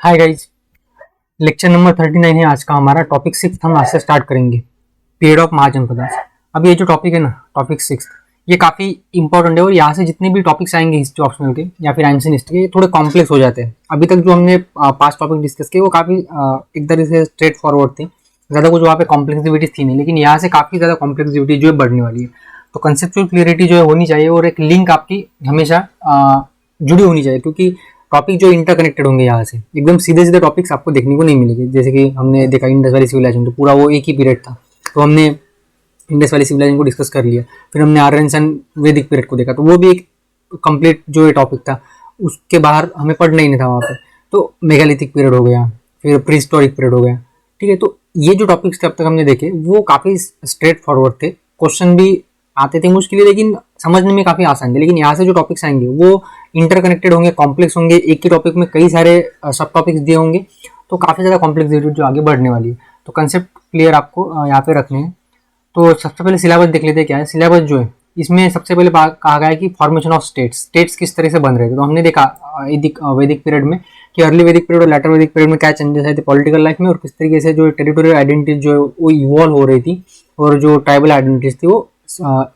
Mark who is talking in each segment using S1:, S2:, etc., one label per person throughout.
S1: Hi guys. Lecture number 39 है आज का हमारा। टॉपिक 6 हम आज से स्टार्ट करेंगे, पीरियड ऑफ महाजनपदा। अब ये जो टॉपिक है ना, टॉपिक 6, ये काफ़ी इंपॉर्टेंट है और यहाँ से जितने भी टॉपिक्स आएंगे हिस्ट्री ऑप्शनल के या फिर एंशिएंट हिस्ट्री के, ये थोड़े कॉम्प्लेक्स हो जाते हैं। अभी तक जो हमने पास्ट टॉपिक डिस्कस किए वो काफ़ी एक तरह से स्ट्रेट फॉरवर्ड थे, ज़्यादा कुछ वहाँ पे कॉम्प्लेक्सिविटी थी नहीं, लेकिन यहाँ से काफ़ी ज़्यादा कॉम्प्लेक्सिविटी जो है बढ़ने वाली है। तो कंसेप्चुअल क्लियरिटी जो है होनी चाहिए और एक लिंक आपकी हमेशा जुड़ी होनी चाहिए, क्योंकि टॉपिक जो इंटरकनेक्टेड होंगे यहाँ से एकदम सीधे सीधे टॉपिक्स आपको देखने को नहीं मिलेंगे। जैसे कि हमने देखा इंडस वैली सिविलाइजेशन, तो पूरा वो एक ही पीरियड था, तो हमने इंडस वैली सिविलाइजेशन को डिस्कस कर लिया। फिर हमने आर्यन सन वैदिक पीरियड को देखा, तो वो भी एक कंप्लीट जो टॉपिक था, उसके बाहर हमें पढ़ना ही नहीं था वहाँ पे। तो मेगालिथिक पीरियड हो गया, फिर प्रीहिस्टोरिक पीरियड हो गया। ठीक है, तो ये जो टॉपिक्स थे अब तक हमने देखे वो काफ़ी स्ट्रेट फॉरवर्ड थे, क्वेश्चन भी आते थे मुश्किल, लेकिन समझने में काफ़ी आसान थे। लेकिन यहाँ से जो टॉपिक्स आएंगे वो इंटरकनेक्टेड होंगे, कॉम्प्लेक्स होंगे, एक ही टॉपिक में कई सारे सब टॉपिक्स दिए होंगे, तो काफ़ी ज़्यादा कॉम्प्लेक्सिटी जो आगे बढ़ने वाली है। तो कंसेप्ट क्लियर आपको यहाँ पे रखने हैं। तो सबसे पहले सिलेबस देख लेते हैं क्या है। सिलेबस जो है इसमें सबसे पहले कहा गया है कि फॉर्मेशन ऑफ स्टेट्स, स्टेट्स किस तरह से बन रहे थे। तो हमने देखा वैदिक पीरियड में कि अर्ली वैदिक पीरियड और लेटर वैदिक पीरियड में क्या चेंजेस आए थे पॉलिटिकल लाइफ में, और किस तरीके से जो टेरिटोरियल आइडेंटिटी जो है वो इवॉल्व हो रही थी और जो ट्राइबल आइडेंटिटीज थी वो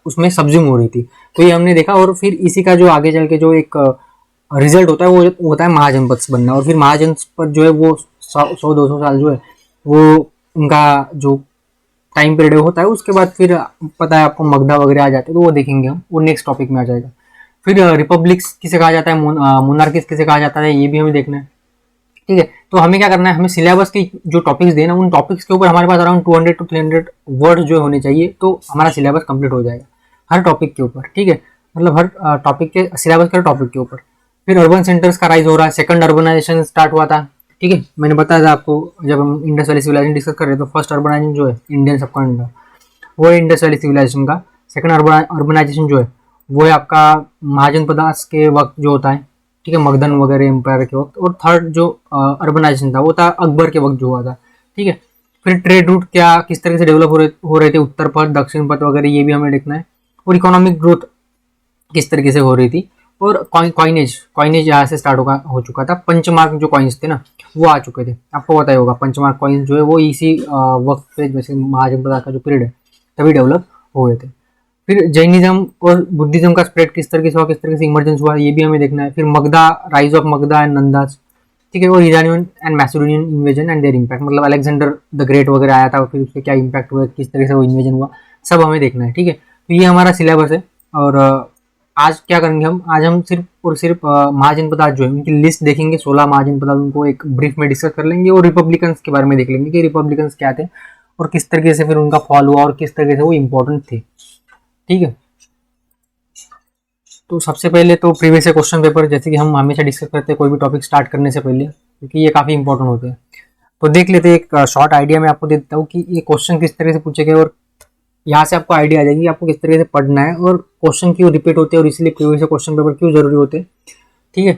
S1: उसमें सब्ज्यूम हो रही थी। तो ये हमने देखा, और फिर इसी का जो आगे चल के जो एक रिजल्ट होता है वो होता है महाजनपद बनना। और फिर महाजनपद जो है वो 100-200 साल जो है वो उनका जो टाइम पीरियड होता है। उसके बाद फिर पता है आपको मगधा वगैरह आ जाते हैं, तो वो देखेंगे हम, वो नेक्स्ट टॉपिक में आ जाएगा। फिर रिपब्लिक्स किसे कहा जाता है, मोनार्किस किसे कहा जाता है, ये भी हमें देखना है। ठीक है, तो हमें क्या करना है, हमें सिलेबस की जो टॉपिक्स देना, उन टॉपिक्स के ऊपर हमारे पास अराउंड 200 to 300 वर्ड जो होने चाहिए, तो हमारा सिलेबस कंप्लीट हो जाएगा हर टॉपिक के ऊपर। ठीक है, मतलब हर टॉपिक के सिलेबस के टॉपिक के ऊपर। फिर अर्बन सेंटर्स का राइज हो रहा है, सेकंड अर्बनाइजेशन स्टार्ट हुआ था। ठीक है, मैंने बताया था आपको जब हम इंडस वैली सिविलाइजेशन डिस्कस कर रहे थे, तो फर्स्ट अर्बनाइजेशन जो है इंडियन सबकॉन्टिनेंट का वो है इंडस वैली सिविलाइजेशन का। सेकंड अर्बनाइजेशन जो है वो है आपका महाजनपदास के वक्त जो होता है, ठीक है, मगधन वगैरह एम्पायर के वक्त। और थर्ड जो अर्बनाइजेशन था वो था अकबर के वक्त जो हुआ था। ठीक है, फिर ट्रेड रूट क्या किस तरह से डेवलप हो रहे थे, उत्तर पथ दक्षिण पथ वगैरह, ये भी हमें देखना है। और इकोनॉमिक ग्रोथ किस तरीके से हो रही थी। और कॉइनेज यहाँ से स्टार्ट हो चुका था। पंचमार्क जो कॉइन्स थे ना वो आ चुके थे, आपको पता ही होगा। पंचमार्क कॉइन्स जो है वो इसी वक्त पे, जैसे महाजनपदा का जो पीरियड है तभी डेवलप हुए थे। फिर जैनिज्म और बुद्धिज्म का स्प्रेड किस तरीके से हुआ, किस तरीके से इमरजेंस हुआ, ये भी हमें देखना है। फिर Magadha, rise of Magadha and Nandas, ठीक है, और Iranian and Macedonian invasion and their impact, मतलब अलेक्जेंडर द ग्रेट वगैरह आया था, फिर उसके क्या इम्पैक्ट हुआ, किस तरह से वो इन्वेजन हुआ, सब हमें देखना है। ठीक है, तो ये हमारा सिलेबस है। और आज क्या करेंगे हम, आज हम सिर्फ और सिर्फ महाजनपद जो है उनकी लिस्ट देखेंगे, 16 महाजनपद, उनको एक ब्रीफ में डिस्कस कर लेंगे। और रिपब्लिकन्स के बारे में देख लेंगे कि रिपब्लिकन्स क्या थे और किस तरीके से फिर उनका फॉल हुआ और किस तरीके से वो इम्पोर्टेंट थे। ठीक है, तो सबसे पहले तो प्रीवियस क्वेश्चन पेपर, जैसे कि हम हमेशा डिस्कस करते हैं कोई भी टॉपिक स्टार्ट करने से पहले, क्योंकि ये काफ़ी इंपॉर्टेंट होते हैं। तो देख लेते हैं, एक शॉर्ट आइडिया मैं आपको देता हूँ कि ये क्वेश्चन किस तरह से पूछे गए, और यहाँ से आपको आइडिया आ जाएगी आपको किस तरीके से पढ़ना है और क्वेश्चन क्यों रिपीट होते हैं और इसलिए प्रीवियस क्वेश्चन पेपर क्यों जरूरी होते हैं। ठीक है,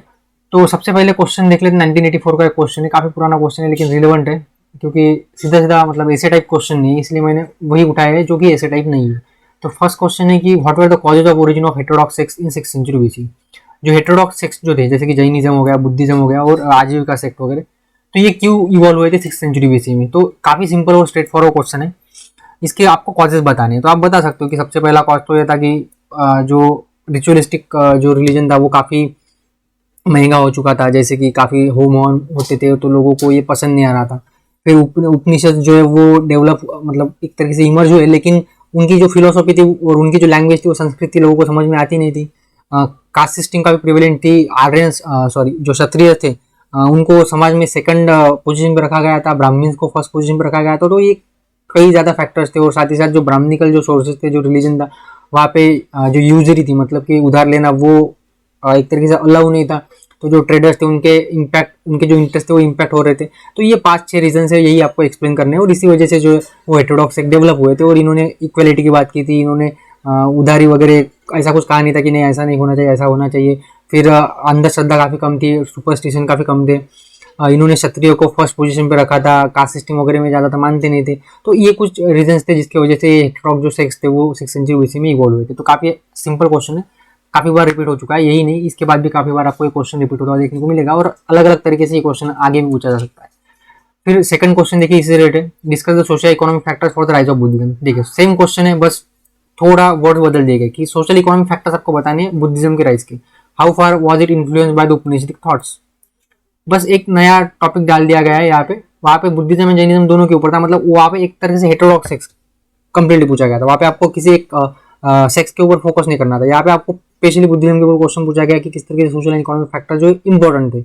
S1: तो सबसे पहले क्वेश्चन देख लेते हैं। 1984 का एक क्वेश्चन है, काफ़ी पुराना क्वेश्चन है लेकिन रिलेवेंट है, क्योंकि सीधा सीधा मतलब ऐसे टाइप क्वेश्चन नहीं है, इसलिए मैंने वही उठाया है जो कि ऐसे टाइप नहीं है। तो फर्स्ट क्वेश्चन है कि what were the causes of origin of heterodox sect in 6th century BC. जो हेटेरोडॉक्स सेक्ट जो थे, जैसे कि जैनिज्म हो गया, बुद्धिज्म हो गया और आजीविका सेक्ट वगैरह, तो ये क्यों इवॉल्व हुए थे 6th सेंचुरी बीसी में। तो काफ़ी सिंपल और स्ट्रेट फॉरवर्ड क्वेश्चन है, इसके आपको कॉजेज बताने हैं। तो आप बता सकते हो कि सबसे पहला कॉज तो ये था कि जो रिचुअलिस्टिक जो रिलीजन था वो काफ़ी महंगा हो चुका था, जैसे कि काफ़ी होम हॉर्न होते थे तो लोगों को ये पसंद नहीं आ रहा था। फिर उपनिषद जो है वो डेवलप, मतलब एक तरीके से इमर्ज हुए, लेकिन उनकी जो फिलोसॉफी थी और उनकी जो लैंग्वेज थी वो संस्कृत थी, लोगों को समझ में आती नहीं थी। कास्ट सिस्टम का भी प्रिवेलेंट थी। आर्यंस जो क्षत्रिय थे उनको समाज में सेकंड पोजीशन पर रखा गया था, ब्राह्मण्स को फर्स्ट पोजीशन पर रखा गया था। तो ये कई ज़्यादा फैक्टर्स थे। और साथ ही साथ जो ब्राह्मणिकल जो सोर्सेज थे, जो रिलीजन था वहाँ पे जो यूजरी थी, मतलब कि उधार लेना, वो एक तरीके से अलाउ नहीं था। तो जो ट्रेडर्स थे उनके जो इंटरेस्ट थे वो इम्पैक्ट हो रहे थे। तो ये 5-6 रीजन है, यही आपको एक्सप्लेन करने हैं। और इसी वजह से जो वो हेटेरोडॉक्स सेक्ट डेवलप हुए थे। और इन्होंने इक्वलिटी की बात की थी, इन्होंने उधारी वगैरह ऐसा कुछ कहा नहीं था कि नहीं ऐसा नहीं होना चाहिए, ऐसा होना चाहिए। फिर अंधश्रद्धा काफ़ी कम थी, सुपरस्टिशन काफ़ी कम थे। इन्होंने क्षत्रियो को फर्स्ट पोजीशन पे रखा था, कास्ट सिस्टम वगैरह में ज़्यादा मानते नहीं थे। तो ये कुछ रीजंस थे जिसकी वजह से हेटेरोडॉक्स जो सेक्स थे वो 6th सेंचुरी बीसी में इवॉल्व हुए थे। तो काफ़ी सिंपल क्वेश्चन है, काफ़ी बार रिपीट हो चुका है, यही नहीं इसके बाद भी काफ़ी बार आपको ये क्वेश्चन रिपीट होता हुआ देखने को मिलेगा और अलग अलग तरीके से ये क्वेश्चन आगे भी पूछा जा सकता है। फिर सेकंड क्वेश्चन देखिए इससे related, discuss the social economic factors for the rise of Buddhism. देखिए सेम क्वेश्चन है, बस थोड़ा वर्ड बदल दिए गए कि सोशल इकोनॉमिक फैक्टर्स आपको बताने हैं बुद्धिज्म के राइज के। How far was it influenced by the Upanishadic thoughts, बस एक नया टॉपिक डाल दिया गया है यहाँ पे। वहाँ पे बुद्धिज्म एंड जैनिज्म दोनों के ऊपर था, मतलब वहाँ पे एक तरह से हेटेरोडॉक्स सेक्स कंप्लीटली पूछा गया था। वहाँ पे आपको किसी एक सेक्स के ऊपर फोकस नहीं करना था। यहाँ पे आपको स्पेशली बुद्धिज्म के ऊपर क्वेश्चन पूछा गया कि किस तरीके से सोशल एंड इकोनॉमिक फैक्टर जो इंपॉर्टेंट थे।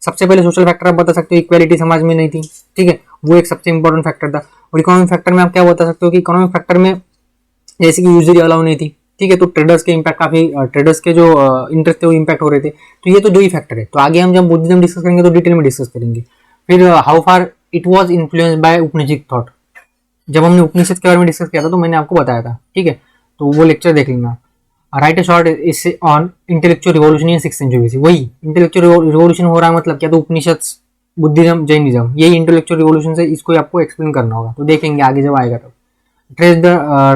S1: सबसे पहले सोशल फैक्टर आप बता सकते हो, इक्वालिटी समाज में नहीं थी, ठीक है, वो एक सबसे इंपॉर्टेंट फैक्टर था। और इकोनॉमिक फैक्टर में आप क्या बता सकते हो कि इकोनॉमिक फैक्टर में जैसे कि यूजरी अलाउ नहीं थी, ठीक है, तो ट्रेडर्स के इम्पैक्ट काफी, ट्रेडर्स के जो इंटरेस्ट थे वो इम्पैक्ट हो रहे थे। तो ये तो दो ही फैक्टर है। तो आगे हम जब बुद्धिज्म डिस्कस करेंगे तो डिटेल में डिस्कस करेंगे। फिर how far it was influenced by Upanishad thought, जब हमने उपनिषद के बारे में डिस्कस किया था तो मैंने आपको बताया था, ठीक है, तो वो लेक्चर देख लेना। Write a short essay on intellectual revolution in 6th century. वही इंटेलेक्चुअल रिवॉल्यूशन हो रहा है, मतलब क्या, तो उपनिषद, बुद्धिज्म, जैनिज्म, यही इंटेलेक्चुअल रिवॉल्यूशन से इसको आपको एक्सप्लेन करना होगा, तो देखेंगे आगे जब आएगा तब। Trace the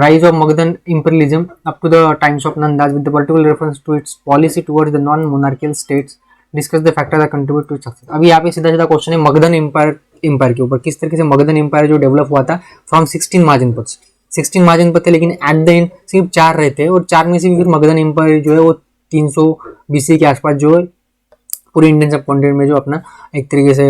S1: rise of Magadhan imperialism up to the times of Nandas with the particular reference to its policy towards the non-monarchical states, discuss the factors that contribute to its success। अभी यहाँ पे सीधा सीधा क्वेश्चन है Magadhan empire के ऊपर, किस तरीके से मगधन एम्पायर जो डेवलप हुआ था फ्रॉम 16 महाजनपद। 16 महाजनपद थे, लेकिन एट द एंड सिर्फ 4 रहते हैं, और 4 में से भी फिर मगधन एम्पायर जो है वो 300 BC के आसपास जो है पूरे इंडियन सब कॉन्टिनेंट में जो अपना एक तरीके से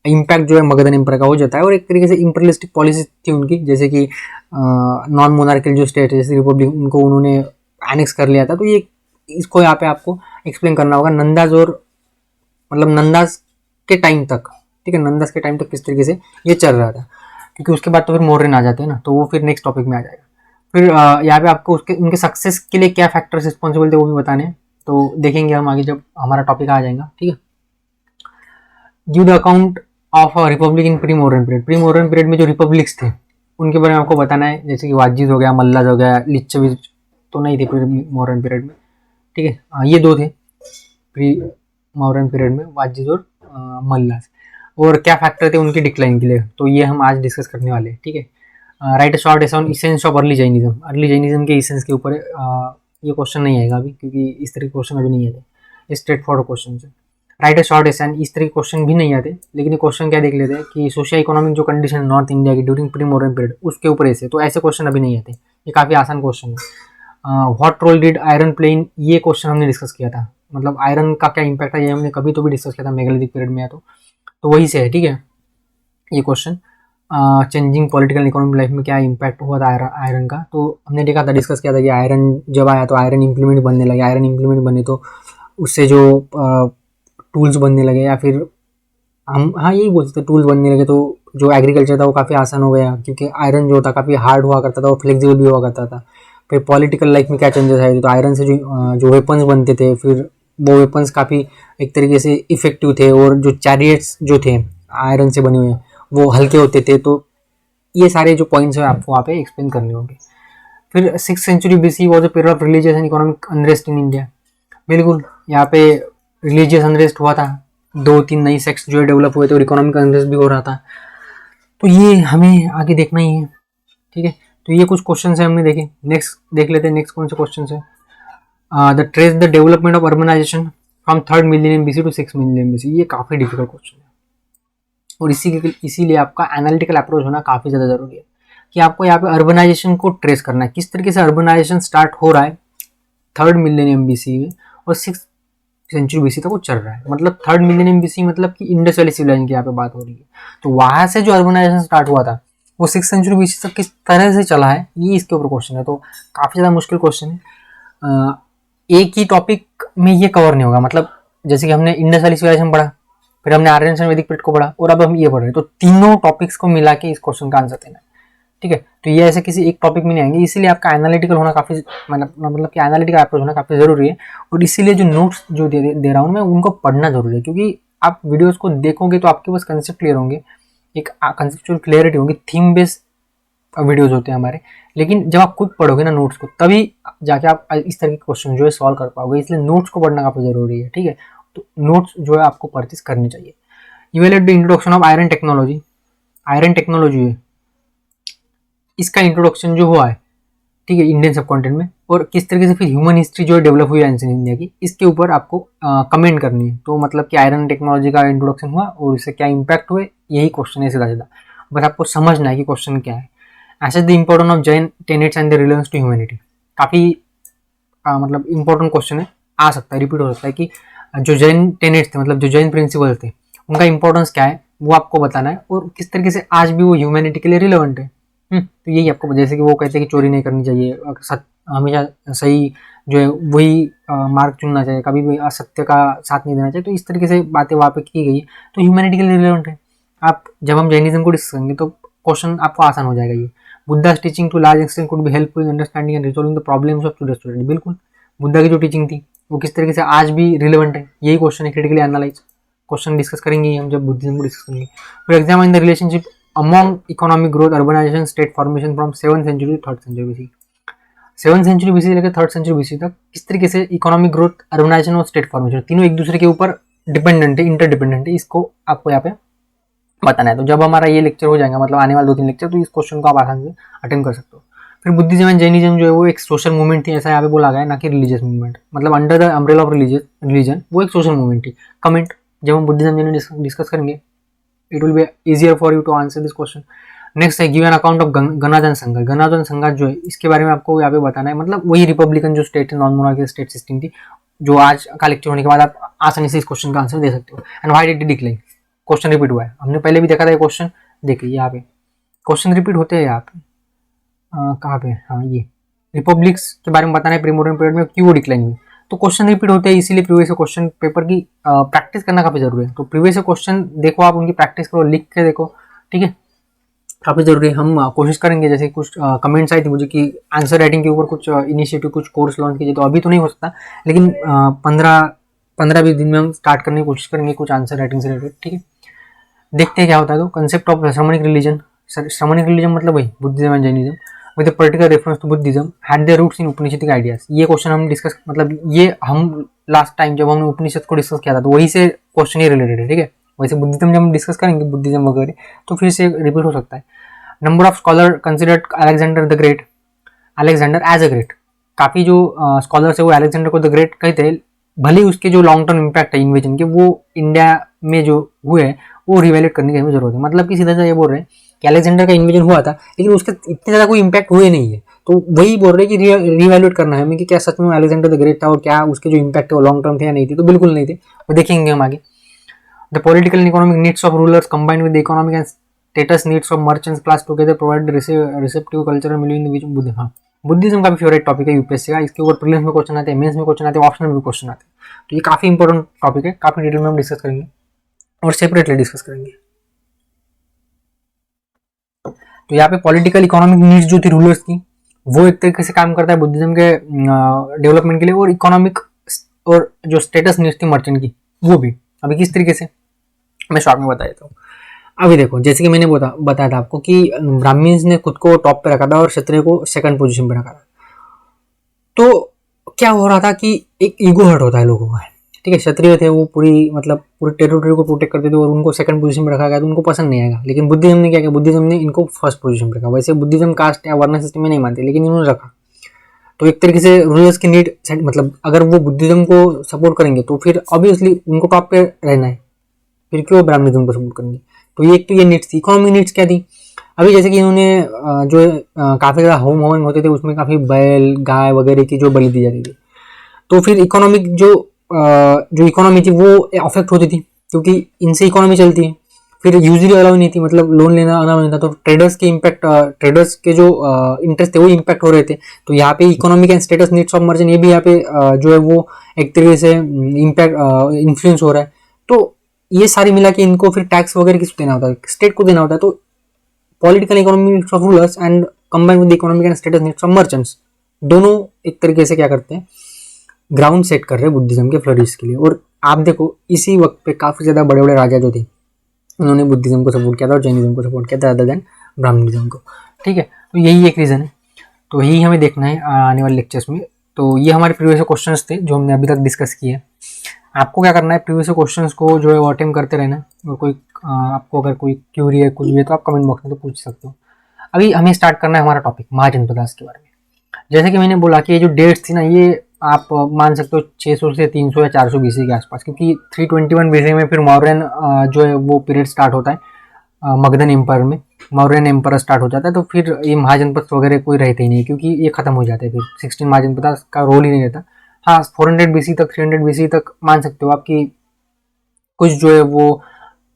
S1: इम्पैक्ट जो है मगधन एम्पायर का हो जाता है। और एक तरीके से इंपीरियलिस्टिक पॉलिसी थी उनकी, जैसे कि नॉन मोनार्कियल जो स्टेट है जैसे रिपब्लिक, उनको उन्होंने एनेक्स कर लिया था। तो ये इसको यहाँ पे आपको एक्सप्लेन करना होगा नंदाज, और मतलब नंदाज के टाइम तक, ठीक है, नंदाज के टाइम तक किस तरीके से ये चल रहा था, क्योंकि उसके बाद तो फिर मौर्यन आ जाते हैं ना, तो वो फिर नेक्स्ट टॉपिक में आ जाएगा। फिर यहाँ पे आपको उसके उनके सक्सेस के लिए क्या फैक्टर्स रिस्पॉन्सिबल थे वो भी बताने हैं, तो देखेंगे हम आगे जब हमारा टॉपिक आ जाएगा, ठीक है। Give the account of Republic in pre modern period. Pre modern period में जो रिपब्लिक्स थे उनके बारे में आपको बताना है, जैसे कि वाजिद हो गया, मल्लाज हो गया, लिच्छविज तो नहीं थे प्री मॉडर्न पीरियड में, ठीक है, ये दो थे प्री मॉडर्न पीरियड में, वाजिद और मल्लाज। और क्या फैक्टर थे उनकी डिक्लाइन के लिए, तो ये हम आज डिस्कस करने वाले हैं, ठीक है। Right a short essay on essence of early Jainism. Early Jainism के इसेंस के ऊपर ये क्वेश्चन नहीं आएगा अभी, क्योंकि इस तरह के क्वेश्चन अभी नहीं आते, ये स्ट्रेट फॉरवर्ड क्वेश्चन है। राइट अ शॉर्ट एसे, इस तरह के क्वेश्चन भी नहीं आते, लेकिन ये क्वेश्चन क्या देख लेते हैं कि सोशियो इकोनॉमिक जो कंडीशन नॉर्थ इंडिया की ड्यूरिंग प्री मॉडर्न पीरियड, उसके ऊपर ऐसे, तो ऐसे क्वेश्चन अभी नहीं आते, ये काफ़ी आसान क्वेश्चन है। What role did iron play in, ये क्वेश्चन हमने डिस्कस किया था, मतलब आयरन का क्या इंपैक्ट है ये हमने कभी तो भी डिस्कस किया था मेगालिथिक पीरियड में, या तो वही से है, ठीक है, ये question. Changing political economic life में क्या इम्पैक्ट हुआ था आयरन का, तो हमने देखा था, डिस्कस किया था कि आयरन जब आया तो आयरन इम्प्लीमेंट बनने लगे, आयरन इम्प्लीमेंट बने तो उससे जो टूल्स बनने लगे, या फिर हम हाँ यही बोल सकते टूल्स बनने लगे, तो जो एग्रीकल्चर था वो काफ़ी आसान हो गया, क्योंकि आयरन जो था काफ़ी हार्ड हुआ करता था और फ्लेक्सिबल भी हुआ करता था। फिर पॉलिटिकल लाइफ में क्या चेंजेस आए थे, तो आयरन से जो वेपन्स बनते थे, फिर वो वेपन्स काफ़ी एक तरीके से इफेक्टिव थे, और जो चैरियट्स जो थे आयरन से बने हुए वो हल्के होते थे। तो ये सारे जो पॉइंट्स हैं आपको वहाँ पे एक्सप्लेन करने होंगे। फिर 6th century BC was a period of religious and economic unrest in India. बिल्कुल, यहाँ पे रिलीजियस अनरेस्ट हुआ था, 2-3 नई सेक्ट्स जो है डेवलप हुए थे, और इकोनॉमिक अनरेस्ट भी हो रहा था। तो ये हमें आगे देखना ही है, ठीक है। तो ये कुछ क्वेश्चन है हमने देखे, नेक्स्ट देख लेते हैं, नेक्स्ट कौन से क्वेश्चन है। The trace the development of urbanization from 3rd million BC to 6th million BC। ये काफ़ी डिफिकल्ट क्वेश्चन है, और इसीलिए आपका एनालिटिकल अप्रोच होना काफ़ी ज़्यादा ज़रूरी है, कि आपको यहाँ पे अर्बनाइजेशन को ट्रेस करना है, किस तरीके से अर्बनाइजेशन स्टार्ट हो रहा है 3rd मिलियनियम BC में, और 6th सेंचुरी BC तक वो चल रहा है। मतलब 3rd मिलियनियम BC मतलब कि इंडस वैली सिविलाइजेशन की यहाँ पे बात हो रही है। तो वहाँ से जो अर्बनाइजेशन स्टार्ट हुआ था वो 6th सेंचुरी BC तक किस तरह से चला है, ये इसके ऊपर क्वेश्चन है। तो काफ़ी ज़्यादा मुश्किल क्वेश्चन है, एक ही टॉपिक में ये कवर नहीं होगा। मतलब जैसे कि हमने इंडस वैली सिविलाइजेशन पढ़ा, फिर हमने आर्यन वैदिक पीरियड को पढ़ा, और अब हम ये पढ़ रहे हैं, तो तीनों टॉपिक्स को मिला के इस क्वेश्चन का आंसर देना है, ठीक है। तो ये ऐसे किसी एक टॉपिक में नहीं आएंगे, इसीलिए आपका एनालिटिकल होना काफ़ी, मतलब कि एनालिटिकल अप्रोच होना काफ़ी ज़रूरी है। और इसीलिए जो नोट्स जो दे रहा हूँ मैं, उनको पढ़ना जरूरी है, क्योंकि आप वीडियोज़ को देखोगे तो आपके पास कंसेप्ट क्लियर होंगे, एक कंसेप्चुअल क्लियरिटी होगी। थीम बेस्ड वीडियोज़ होते हैं हमारे, लेकिन जब आप खुद पढ़ोगे ना नोट्स को, तभी जाके आप इस तरह के क्वेश्चन जो है सॉल्व कर पाओगे। इसलिए नोट्स को पढ़ना काफ़ी ज़रूरी है, ठीक है। तो नोट्स जो है आपको परचेज करनी चाहिए। Evaluate the introduction of iron technology. Iron technology है, इसका इंट्रोडक्शन जो हुआ है, ठीक है, इंडियन सब कॉन्टिनेंट में, और किस तरीके से फिर ह्यूमन हिस्ट्री जो डेवलप हुई है एंशिएंट इंडिया की, इसके ऊपर आपको कमेंट करनी है। तो मतलब कि आयरन टेक्नोलॉजी का इंट्रोडक्शन हुआ और इससे क्या इम्पैक्ट हुए, यही क्वेश्चन है सीधा सीधा। बस आपको समझना है कि क्वेश्चन क्या है। ऐसे the importance of Jain tenets and the relevance to humanity, काफ़ी मतलब इंपॉर्टेंट क्वेश्चन है, आ सकता है, रिपीट हो सकता है कि जो जैन टेनेट्स थे, मतलब जो जैन प्रिंसिपल्स थे, उनका इंपॉर्टेंस क्या है वो आपको बताना है और किस तरीके से आज भी वो ह्यूमैनिटी के लिए रिलेवेंट है। तो यही आपको, जैसे कि वो कहते हैं कि चोरी नहीं करनी चाहिए, हमेशा सही जो है वही मार्ग चुनना चाहिए, कभी भी असत्य का साथ नहीं देना चाहिए। तो इस तरीके से बातें वहाँ पे की गई है, तो ह्यूमैनिटी के लिए रिलेवेंट है। आप जब हम जैनिज्म को डिस्कस करेंगे तो क्वेश्चन आपको आसान हो जाएगा। ये Buddha's teaching to large extent could be helpful in understanding and resolving the problems of today student. बिल्कुल, बुद्धा की जो टीचिंग थी वो किस तरीके से आज भी रिलेवेंट है, यही क्वेश्चन है। क्रिटिकली एनालाइज क्वेश्चन डिस्कस करेंगे हम जब बुद्धिज्म को डिस्कस करेंगे। फिर examine the relationship among economic growth, urbanization, state formation from 7th century to 3rd century BC. 7th century BC से लेकर 3rd सेंचुरी बीसी तक किस तरीके से इकोनॉमिक ग्रोथ, अर्बनाइजेशन और स्टेट फॉर्मेशन तीनों एक दूसरे के ऊपर डिपेंडेंट है, इंटरडिपेंडेंट है, इसको आपको यहाँ पे बताना है। तो जब हमारा ये लेक्चर हो जाएगा, मतलब आने वाले 2-3 लेक्चर, तो इस क्वेश्चन को आप आसान से अटेम्प्ट कर सकते हो। फिर बुद्धिज्म एंड जैनिज्म जो है वो एक सोशल मूवमेंट थी, ऐसा यहाँ पे बोला गया है, ना कि रिलीजियस मूवमेंट। मतलब under the umbrella of religion वो एक सोशल मूवमेंट थी। कमेंट जब हम बुद्धिज्म जैनिज्म डिस्कस करेंगे, it will be easier for you to answer this question. Next है गिव एन अकाउंट ऑफ गणाधन संघ। गणाधन संघ जो है इसके बारे में आपको यहाँ पे बताना है। मतलब वही रिपब्लिकन जो state non monarchical state system थी, जो आज का लेक्चर होने के बाद आप आसानी से इस क्वेश्चन का आंसर दे सकते हो। And why did it decline, question repeat हुआ है, हमने पहले भी देखा था ये क्वेश्चन। देखिए यहाँ पे क्वेश्चन रिपीट होते हैं यहाँ पे, कहाँ पे, हाँ ये रिपब्लिक्स के बारे में बताना है, प्री मॉडर्न पीरियड में क्यों वो डिक्लाइन हुई। तो क्वेश्चन रिपीट होते हैं, इसीलिए प्रीवियस क्वेश्चन पेपर की प्रैक्टिस करना काफी जरूरी है। तो प्रीवियस क्वेश्चन देखो, आप उनकी प्रैक्टिस करो, लिख के देखो, ठीक है, काफी जरूरी है। हम कोशिश करेंगे, जैसे कुछ कमेंट्स आई थी मुझे कि आंसर राइटिंग के ऊपर कुछ इनिशिएटिव, कुछ कोर्स लॉन्च कीजिए, तो अभी तो नहीं हो सकता, लेकिन 15-20 दिन में हम स्टार्ट करने की कोशिश करेंगे कुछ आंसर राइटिंग से रिलेटेड, ठीक है। देखते हैं क्या होता है। तो concept of Shramanic religion, Shramanic religion मतलब वही Buddhism and Jainism with particular reference to Buddhism had their roots in Upanishadic ideas. ये क्वेश्चन हम डिस्कस, मतलब ये हम लास्ट टाइम जब हमने उपनिषद को डिस्कस किया था तो वही से क्वेश्चन ही रिलेटेड है, ठीक है। वैसे बुद्धिज्म जब हम डिस्कस करेंगे, बुद्धिज्म वगैरह, तो फिर से रिपीट हो सकता है। Number of scholar considered Alexander the Great, Alexander as a great. काफी जो स्कॉलर्स है वो अलेक्जेंडर को द ग्रेट कहते हैं, भले उसके जो लॉन्ग टर्म इम्पैक्ट है इन्वेजन के वो इंडिया में जो हुए हैं वो रिवैल्यूएट करने की हमें जरूरत है। मतलब कि सीधा सा ये बोल रहे हैं कि अलेक्जेंडर का इन्वेजन हुआ था, लेकिन उसके इतने ज़्यादा कोई इम्पैक्ट हुए नहीं है। तो वही बोल रहे हैं कि रिवैल्यूएट करना है हमें कि क्या सच में अलेक्जेंडर द ग्रेट था और क्या उसके जो इम्पैक्ट है वो लॉन्ग टर्म थे या नहीं थे। तो बिल्कुल नहीं थे, वो देखेंगे हम आगे। The political and economic needs of rulers combined with the economic and status needs of merchants class together provide receptive cultural milling in which Buddha. हाँ, बुद्धिज्म का भी फेवरेट टॉपिक है यूपीएससी का। इसके ऊपर प्रीलिम्स में क्वेश्चन आते हैं, मेंस में क्वेश्चन आते हैं, ऑप्शनल में क्वेश्चन आते हैं। तो ये काफी इंपॉर्टेंट टॉपिक है, काफी डिटेल में हम डिस्कस करेंगे और सेपरेटली डिस्कस करेंगे। तो यहाँ पे पॉलिटिकल इकोनॉमिक नीड्स जो थी रूलर्स की, वो एक तरीके से काम करता है बुद्धिज्म के डेवलपमेंट के लिए, और इकोनॉमिक और जो स्टेटस नीड्स थी मर्चेंट की, वो भी। अभी किस तरीके से मैं शॉर्ट में बता देता हूँ। अभी देखो, जैसे कि मैंने बताया था आपको कि ब्राह्मण्स ने खुद को टॉप पे रखा था और क्षत्रिय को सेकंड पोजीशन पे रखा था। तो क्या हो रहा था कि एक ईगो हर्ट होता है लोगों का, ठीक है। क्षत्रिय थे वो पूरी टेरिटरी को प्रोटेक्ट करते थे और उनको सेकंड पोजीशन में रखा गया तो उनको पसंद नहीं आएगा। लेकिन बुद्धिज्म ने क्या किया, बुद्धिज्म ने इनको फर्स्ट पोजीशन पे रखा। वैसे बुद्धिज्म कास्ट या वर्ण सिस्टम में नहीं मानते, लेकिन इन्होंने रखा। तो एक तरीके से रूलर्स की नीड, मतलब अगर वो बुद्धिज्म को सपोर्ट करेंगे तो फिर ऑब्वियसली उनको टॉप पे रहना है, फिर क्यों ब्राह्मणिज्म को सपोर्ट करेंगे। तो ये एक तो ये नीड्स थी। इकोनॉमिक नीड्स क्या थी, अभी जैसे कि इन्होंने जो काफ़ी ज़्यादा होम हवन होते थे उसमें काफ़ी बैल गाय वगैरह की जो बलि दी जाती थी, तो फिर इकोनॉमिक जो इकोनॉमी थी वो अफेक्ट होती थी, क्योंकि इनसे इकोनॉमी चलती है। फिर यूजली अलाउ नहीं थी, मतलब लोन लेना अलाउ नहीं था, तो ट्रेडर्स के इम्पैक्ट, ट्रेडर्स के जो इंटरेस्ट थे वो इम्पैक्ट हो रहे थे। तो यहाँ पे economic and status needs of merchant, ये भी यहाँ पे जो है वो एक तरीके से इम्पैक्ट इन्फ्लुएंस हो रहा है। तो ये सारी मिला के इनको फिर टैक्स वगैरह किसको देना होता है, स्टेट को देना होता है। तो political economic needs of rulers and combined with economic and status needs of merchants, दोनों एक तरीके से क्या करते हैं, ग्राउंड सेट कर रहे हैं बुद्धिज्म के फ्लरिश के लिए। और आप देखो इसी वक्त पे काफ़ी ज़्यादा बड़े बड़े राजा जो थे उन्होंने बुद्धिज्म को सपोर्ट किया था और जैनिज्म को सपोर्ट किया था अदर देन ब्राह्मणिज्म को, ठीक है। तो यही एक रीज़न है, तो यही हमें देखना है आने वाले लेक्चर्स में। तो ये हमारे प्रीवियस क्वेश्चंस थे जो हमने अभी तक डिस्कस किए। आपको क्या करना है, प्रीवियस क्वेश्चंस को जो है वो अटेम्प्ट करते रहना, और कोई आपको अगर कोई क्यूरी है कुछ भी है तो आप कमेंट बॉक्स में तो पूछ सकते हो। अभी हमें स्टार्ट करना है हमारा टॉपिक महाजनपदास के बारे में। जैसे कि मैंने बोला कि ये जो डेट्स थी ना, ये आप मान सकते हो 600 से 300 या 400 बीसी के आसपास, क्योंकि 321 बीसी में फिर मौर्यन जो है वो पीरियड स्टार्ट होता है मगधन एम्पायर में, मौर्यन एम्पायर स्टार्ट हो जाता है। तो फिर ये महाजनपद वगैरह कोई रहते ही नहीं, क्योंकि ये खत्म हो जाते हैं, फिर 16 महाजनपद का रोल ही नहीं रहता। हाँ, 400 बीसी तक, 300 बीसी तक मान सकते हो आपकी कुछ जो है वो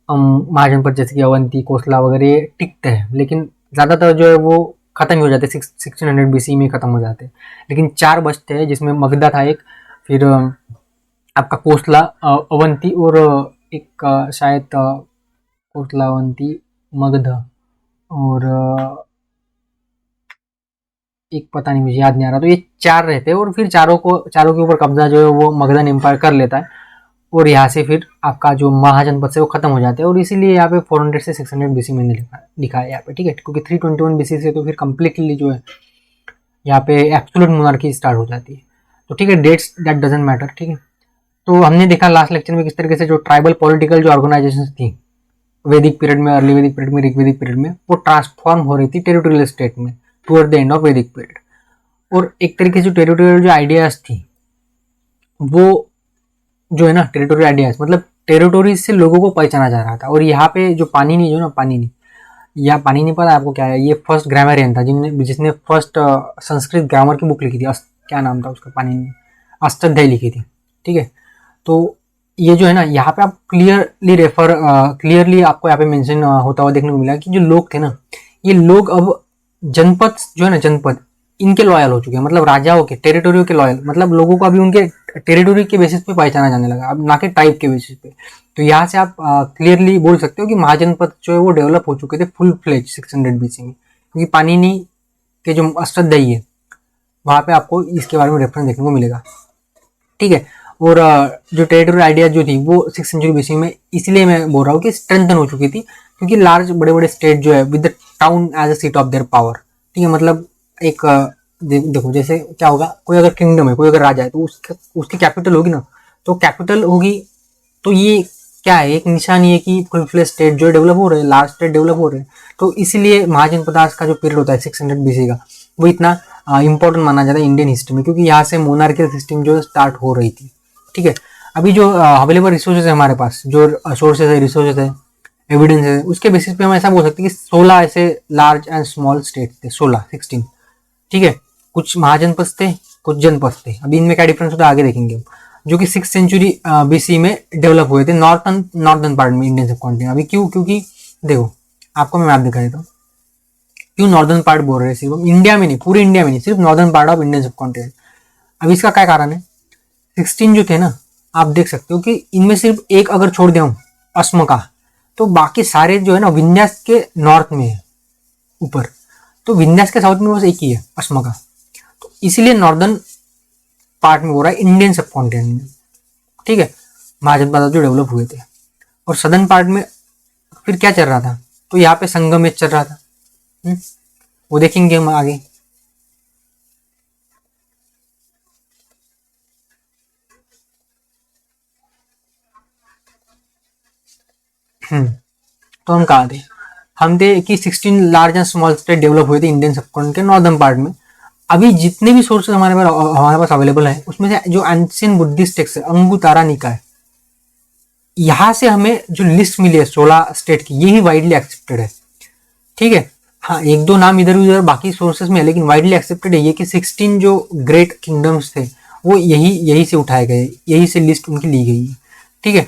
S1: महाजनपद जैसे कि अवंती, कोसला वगैरह ये टिकते हैं, लेकिन ज़्यादातर जो है वो खत्म ही हो जाते हैं, 1600 बीसी में खत्म हो जाते हैं। लेकिन 4 बचते हैं, जिसमें मगधा था एक, फिर आपका कोसला, अवंती, और एक शायद कोसला, अवंती, मगध, और एक पता नहीं, मुझे याद नहीं आ रहा। तो ये 4 रहते हैं, और फिर चारों के ऊपर कब्जा जो है वो मगधन एम्पायर कर लेता है, और यहाँ से फिर आपका जो महाजनपद से वो खत्म हो जाते हैं। और इसीलिए यहाँ पे 400 से 600 बीसी मैंने लिखा है यहाँ पे, ठीक है, क्योंकि 321 बीसी से तो फिर कम्प्लीटली जो है यहाँ पे एब्सोल्यूट मोनार्की स्टार्ट हो जाती है। तो ठीक है, डेट्स दैट डजंट मैटर, ठीक है। तो हमने देखा लास्ट लेक्चर में किस तरीके से जो ट्राइबल पॉलिटिकल जो ऑर्गेनाइजेशन थी वैदिक पीरियड में, अर्ली वैदिक पीरियड में, ऋग्वैदिक पीरियड में, वो ट्रांसफॉर्म हो रही थी टेरिटोरियल स्टेट में टुवर्ड द एंड ऑफ वैदिक पीरियड। और एक तरीके से टेरिटोरियल जो आइडियाज थी वो जो है ना, टेरिटोरियल आइडियाज मतलब टेरिटोरी से लोगों को पहचाना जा रहा था। और यहाँ पे जो पाणिनि जो ना, पाणिनि, या पाणिनि पता है आपको क्या है? ये फर्स्ट ग्रामरियन था जिसने फर्स्ट संस्कृत ग्रामर की बुक लिखी थी। क्या नाम था उसका? पाणिनि, अष्टाध्यायी लिखी थी, ठीक है। तो ये जो है ना, यहाँ पे आप क्लियरली आपको यहाँ पे मेंशन होता हुआ देखने को मिला कि जो लोग थे ना, ये लोग अब जनपद जो है ना, जनपद इनके लॉयल हो चुके हैं, मतलब राजाओं के, टेरिटोरियो के लॉयल, मतलब लोगों को अभी उनके टेरिटोरी के बेसिस पे पहचाना जाने लगा, अब ना कि टाइप के बेसिस पे। तो यहाँ से आप क्लियरली बोल सकते हो कि महाजनपद जो है वो डेवलप हो चुके थे फुल फ्लेज 600 बीसी में, क्योंकि पाणिनि के जो अष्टाध्यायी है वहाँ पे आपको इसके बारे में रेफरेंस देखने को मिलेगा, ठीक है। और जो टेरिटोरियल आइडिया जो थी वो 6th सेंचुरी बीसी में, इसलिए मैं बोल रहा हूँ कि स्ट्रेंथन हो चुकी थी, क्योंकि लार्ज बड़े बड़े स्टेट जो है with the town as a seat of their power, ठीक है। मतलब एक देखो जैसे क्या होगा, कोई अगर किंगडम है, कोई अगर राजा है, तो उसकी कैपिटल होगी ना, तो कैपिटल होगी, तो ये क्या है, एक निशानी है कि फुल फ्लेज स्टेट जो डेवलप हो रहे हैं, लार्ज स्टेट डेवलप हो रहे हैं। तो इसीलिए महाजनपदास का जो पीरियड होता है 600 बीसी का, वो इतना इंपॉर्टेंट माना जाता है इंडियन हिस्ट्री में, क्योंकि यहाँ से मोनार्कियल सिस्टम जो स्टार्ट हो रही थी, ठीक है। अभी जो अवेलेबल रिसोर्सेज है हमारे पास, जो सोर्सेज है, रिसोर्सेज है, एविडेंस है, उसके बेसिस पे हम ऐसा बोल सकते हैं कि 16 ऐसे लार्ज एंड स्मॉल स्टेट थे, 16 ठीक है। कुछ महाजनपद थे, कुछ जनपद थे। अभी इनमें क्या डिफरेंस होता है आगे देखेंगे हम, जो कि 6th सेंचुरी बीसी में डेवलप हुए थे नॉर्थन पार्ट में इंडियन सब कॉन्टिनेंट। अभी क्यों? क्योंकि देखो आपको मैं मैप दिखा देता हूँ, क्यों नॉर्दर्न पार्ट बोल रहे हैं, सिर्फ इंडिया में नहीं, पूरे इंडिया में नहीं, सिर्फ नॉर्दर्न पार्ट ऑफ इंडियन सब कॉन्टिनेंट। अब इसका क्या कारण है? 16 जो थे ना, आप देख सकते हो कि इनमें सिर्फ एक अगर छोड़ दिया असम का, तो बाकी सारे जो है ना विन्यास के नॉर्थ में है ऊपर, तो विन्यास के साउथ में बस एक ही है असम का। तो इसीलिए नॉर्दर्न पार्ट में हो रहा है इंडियन सब कॉन्टिनेंट में, ठीक है, महाजनपद जो डेवलप हुए थे। और सदर्न पार्ट में फिर क्या चल रहा था? तो यहाँ पे संगम चल रहा था, वो देखेंगे हम आगे। तो हम कहा थे, हम थे कि 16 large and small state develop हुए थे इंडियन सबकॉन्टिनेंट के नॉर्दर्न पार्ट में। अभी जितने भी सोर्सेज हमारे पास अवेलेबल है, उसमें से जो एंशियंट बुद्धिस्ट टेक्स्ट है, अंगुतारा निकाय, यहाँ से हमें जो लिस्ट मिली है 16 स्टेट की, यही वाइडली एक्सेप्टेड है, ठीक है। हाँ, एक दो नाम इधर उधर बाकी सोर्सेज में है, लेकिन वाइडली एक्सेप्टेड है ये कि 16 जो ग्रेट किंगडम्स थे वो यही से उठाए गए, यही से लिस्ट उनकी ली गई है, ठीक है।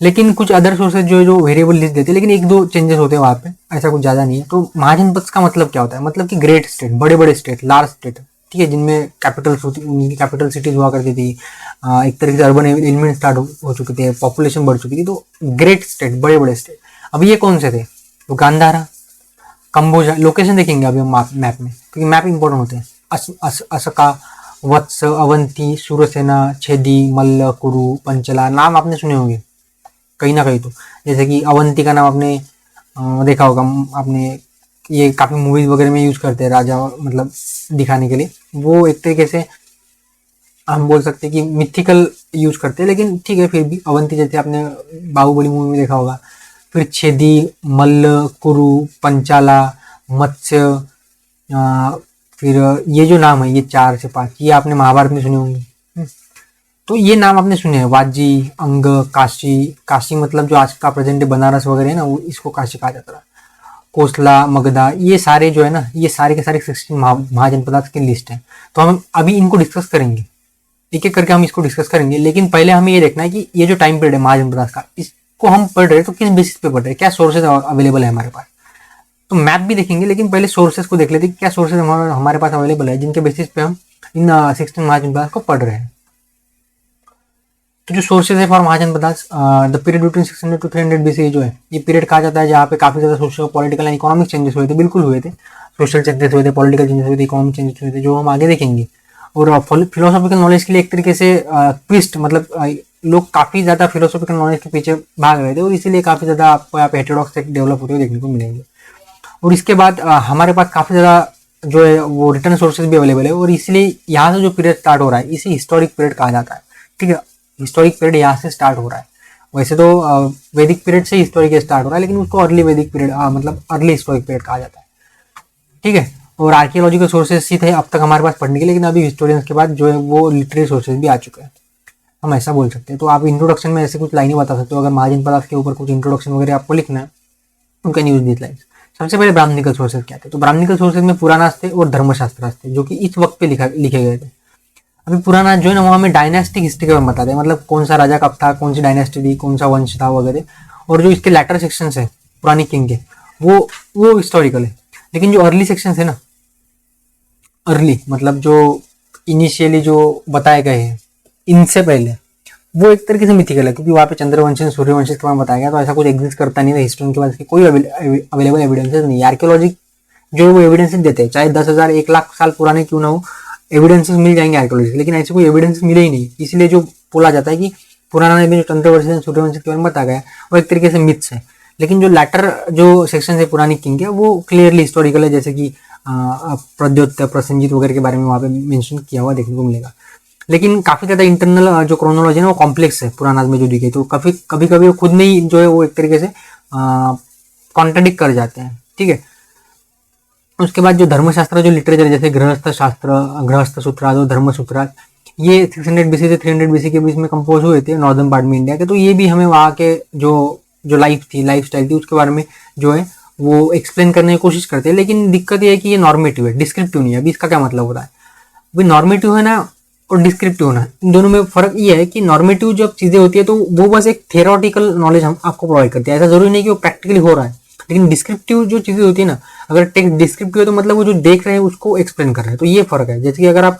S1: लेकिन कुछ अदर सोर्सेज जो वेरिएबल लिस्ट देते हैं, लेकिन एक दो चेंजेस होते हैं वहाँ पे, ऐसा कुछ ज़्यादा नहीं है। तो महाजनपद का मतलब क्या होता है? मतलब कि ग्रेट स्टेट, बड़े बड़े स्टेट, लार्ज स्टेट, ठीक है, जिनमें उनकी कैपिटल सिटीज हुआ करती थी, एक तरीके से अर्बन एलिमेंट स्टार्ट हो चुके थे, पॉपुलेशन बढ़ चुकी थी, तो ग्रेट स्टेट, बड़े बड़े स्टेट। अब ये कौन से थे? तो गांधारा, कंबोजा, लोकेशन देखेंगे अभी हम मैप में, क्योंकि मैप इंपॉर्टेंट होते हैं। असका, वत्स, अवंती, सूरसेना, छेदी, मल्ल, कुरु, पंचला, नाम आपने सुने होंगे कहीं ना कहीं। तो जैसे कि अवंती का नाम आपने देखा होगा, आपने ये काफ़ी मूवीज वगैरह में यूज करते हैं राजा मतलब दिखाने के लिए, वो एक तरीके से हम बोल सकते हैं कि मिथिकल यूज करते हैं, लेकिन ठीक है, फिर भी अवंती जैसे आपने बाहुबली मूवी में देखा होगा। फिर छेदी, मल्ल, कुरु, पंचाला, मत्स्य, फिर ये जो नाम है ये 4 से 5, ये आपने महाभारत में सुने होंगे। तो ये नाम आपने सुने हैं, वाजी, अंग, काशी। काशी मतलब जो आज का प्रेजेंट डे बनारस वगैरह है ना, वो इसको काशी कहा जाता है। कोसला, मगधा, ये सारे जो है ना, ये सारे के सारे 16 महाजनपदार्थ की लिस्ट है। तो हम अभी इनको डिस्कस करेंगे, एक एक करके हम इसको डिस्कस करेंगे। लेकिन पहले हमें ये देखना है कि ये जो टाइम पीरियड है महाजनपदार्थ का, इसको हम पढ़ रहे हैं तो किस बेसिस पे पढ़ रहे हैं, क्या सोर्सेज अवेलेबल है हमारे पास। तो मैप भी देखेंगे, लेकिन पहले सोर्सेज को देख लेते हैं, क्या सोर्सेज हमारे पास अवेलेबल है जिनके बेसिस पे हम इन 16 महाजनपदार्थ को पढ़ रहे हैं। तो जो सोर्सेज है for Mahajanapadas, the period between 600 to 300 BC जो है, ये पीरियड कहा जाता है जहाँ पे काफी ज्यादा social, political and economic changes हुए थे, बिल्कुल हुए थे। सोशल चेंजेस हुए थे, पॉलिटिकल चेंजेस हुए थे, इकोनॉमिक चेंजेस हुए थे, जो हम आगे देखेंगे। और फिलोसॉफिकल नॉलेज के लिए एक तरीके से ट्विस्ट, मतलब लोग काफी ज्यादा फिलोसॉफिकल नॉलेज के पीछे भाग रहे थे, और इसीलिए काफी ज्यादा आपको यहाँ पे हेटेरोडॉक्स डेवलप होते हुए देखने को मिलेंगे। और इसके बाद हमारे पास काफी ज्यादा जो है वो रिटर्न सोर्सेज भी अवेलेबल है, और इसलिए यहाँ से जो पीरियड स्टार्ट हो रहा है इसे हिस्टोरिक पीरियड कहा जाता है। ठीक है, हिस्टोरिक पीरियड यहाँ से स्टार्ट हो रहा है। वैसे तो वैदिक पीरियड से हिस्टोरिक स्टार्ट हो रहा है, लेकिन उसको अर्ली वैदिक पीरियड मतलब अर्ली हिस्टोरिक पीरियड कहा जाता है। ठीक है, और आर्कियोलॉजिकल सोर्सेज ही थे अब तक हमारे पास पढ़ने के, लेकिन अभी हिस्टोरियंस के बाद जो है वो लिटरेरी सोर्सेज भी आ चुके हैं, हम ऐसा बोल सकते हैं। तो आप इंट्रोडक्शन में ऐसे कुछ लाइनें बता सकते हो, अगर महाजनपदार्थ के ऊपर कुछ इंट्रोडक्शन वगैरह आपको लिखना है, उनका न्यूज दिस लाइन्स। सबसे पहले ब्राह्मणिकल सोर्सेज क्या थे, तो ब्राह्मणिकल सोर्सेज में पुराणास थे और धर्मशास्त्रास थे, जो कि इस वक्त पे लिखे गए थे। अभी पुराना जो है ना, वो हमें डायनेस्टिक हिस्ट्री के बारे में बताते हैं, मतलब कौन सा राजा कब था, कौन सी डायनेस्टी थी, कौन सा वंश था वगैरह। और जो इसके लैटर सेक्शन है पुरानी किंग के, वो हिस्टोरिकल है। लेकिन जो अर्ली सेक्शन है ना, अर्ली मतलब जो इनिशियली जो बताए गए हैं इनसे पहले, वो एक तरीके से मिथिकल है, क्योंकि वहाँ पे चंद्रवंश, सूर्यवंश के बारे में बताया गया, तो ऐसा कुछ एग्जिस्ट करता नहीं था हिस्ट्री के बाद, कोई अवेलेबल एविडेंसेस नहीं। आर्कियोलॉजी जो वो एविडेंसेस देते हैं, चाहे 10,000 1 लाख साल पुराने क्यों ना हो, एविडेंसेस मिल जाएंगे आर्कियोलॉजी, लेकिन ऐसे कोई एविडेंस मिले ही नहीं। इसलिए जो बोला जाता है कि पुराना में जो चंद्रवंश, सूर्यवंश के बारे में बताया गया वो एक तरीके से मिथ्स है। लेकिन जो लैटर जो सेक्शन है पुरानी किंग के, वो क्लियरली हिस्टोरिकल है, जैसे कि प्रद्योत, प्रसंजित वगैरह के बारे में वहाँ पे मेंशन किया हुआ देखने को मिलेगा। लेकिन काफी ज्यादा इंटरनल जो क्रोनोलॉजी है वो कॉम्प्लेक्स है पुराना में जो दिखे, तो कभी कभी वो खुद में ही जो है वो एक तरीके से कॉन्ट्राडिक्ट कर जाते हैं। ठीक है, उसके बाद जो धर्मशास्त्र, जो लिटरेचर, जैसे गृहस्थ शास्त्र, गृहस्थ सूत्राद और धर्म सूत्राद, ये 600 बीसी से 300 बीसी के बीच में कंपोज हुए थे नॉर्दर्न पार्ट में इंडिया के। तो ये भी हमें वहाँ के जो लाइफ थी, लाइफ स्टाइल थी, उसके बारे में जो है वो एक्सप्लेन करने की कोशिश करते हैं। लेकिन दिक्कत ये है कि ये नॉर्मेटिव है, डिस्क्रिप्टिव नहीं है। अभी इसका क्या मतलब होता है, भाई नॉर्मेटिव है ना और डिस्क्रिप्टिव होना, इन दोनों में फर्क ये है कि नॉर्मेटिव जब चीजें होती है तो वो बस एक थियोरेटिकल नॉलेज हम आपको प्रोवाइड करती है, ऐसा जरूरी नहीं कि वो प्रैक्टिकली हो रहा है। लेकिन डिस्क्रिप्टिव जो चीजें होती है ना, अगर टेक्स्ट डिस्क्रिप्टिव है तो मतलब वो जो देख रहे हैं उसको एक्सप्लेन कर रहे हैं, तो ये फर्क है। जैसे कि अगर आप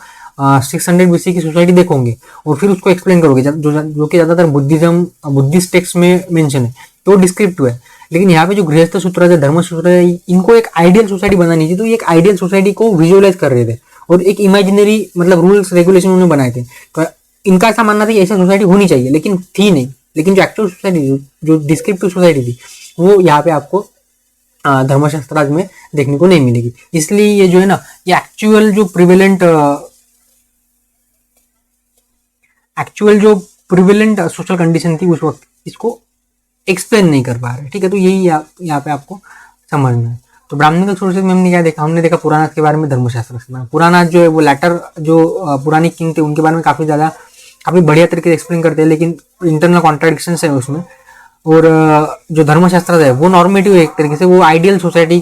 S1: 600 बीसी की सोसाइटी देखोगे और फिर उसको एक्सप्लेन करोगे, जो कि ज्यादातर बुद्धिस्ट टेक्स्ट में मेंशन है, तो डिस्क्रिप्टिव है। लेकिन यहाँ पे जो गृहस्थ सूत्र है, धर्म सूत्र है, इनको एक आइडियल सोसाइटी बनानी थी, तो ये एक आइडियल सोसाइटी को विजुअलाइज कर रहे थे और एक इमेजिनरी मतलब रूल्स रेगुलेशन उन्होंने बनाए थे। तो इनका ऐसा मानना था कि ऐसा सोसाइटी होनी चाहिए, लेकिन थी नहीं। लेकिन जो एक्चुअल सोसाइटी, जो डिस्क्रिप्टिव सोसाइटी थी, वो यहाँ पे आपको धर्मशास्त्राज में देखने को नहीं मिलेगी। इसलिए ये जो है ना, ये एक्चुअल जो प्रिवेलेंट सोशल कंडीशन थी उस वक्त, इसको एक्सप्लेन नहीं कर पा रहे। ठीक है, तो यही यहाँ पे आपको समझना है। तो ब्राह्मणिकल सोर्सेज में हमने क्या देखा, हमने देखा पुराना के बारे में, धर्मशास्त्र के बारे में। पुराना जो है वो लेटर जो पुरानी किंग थे उनके बारे में काफी बढ़िया तरीके से एक्सप्लेन करते हैं, लेकिन इंटरनल कॉन्ट्राडिक्शंस है उसमें। और जो धर्मशास्त्र है वो नॉर्मेटिव है, एक तरीके से वो आइडियल सोसाइटी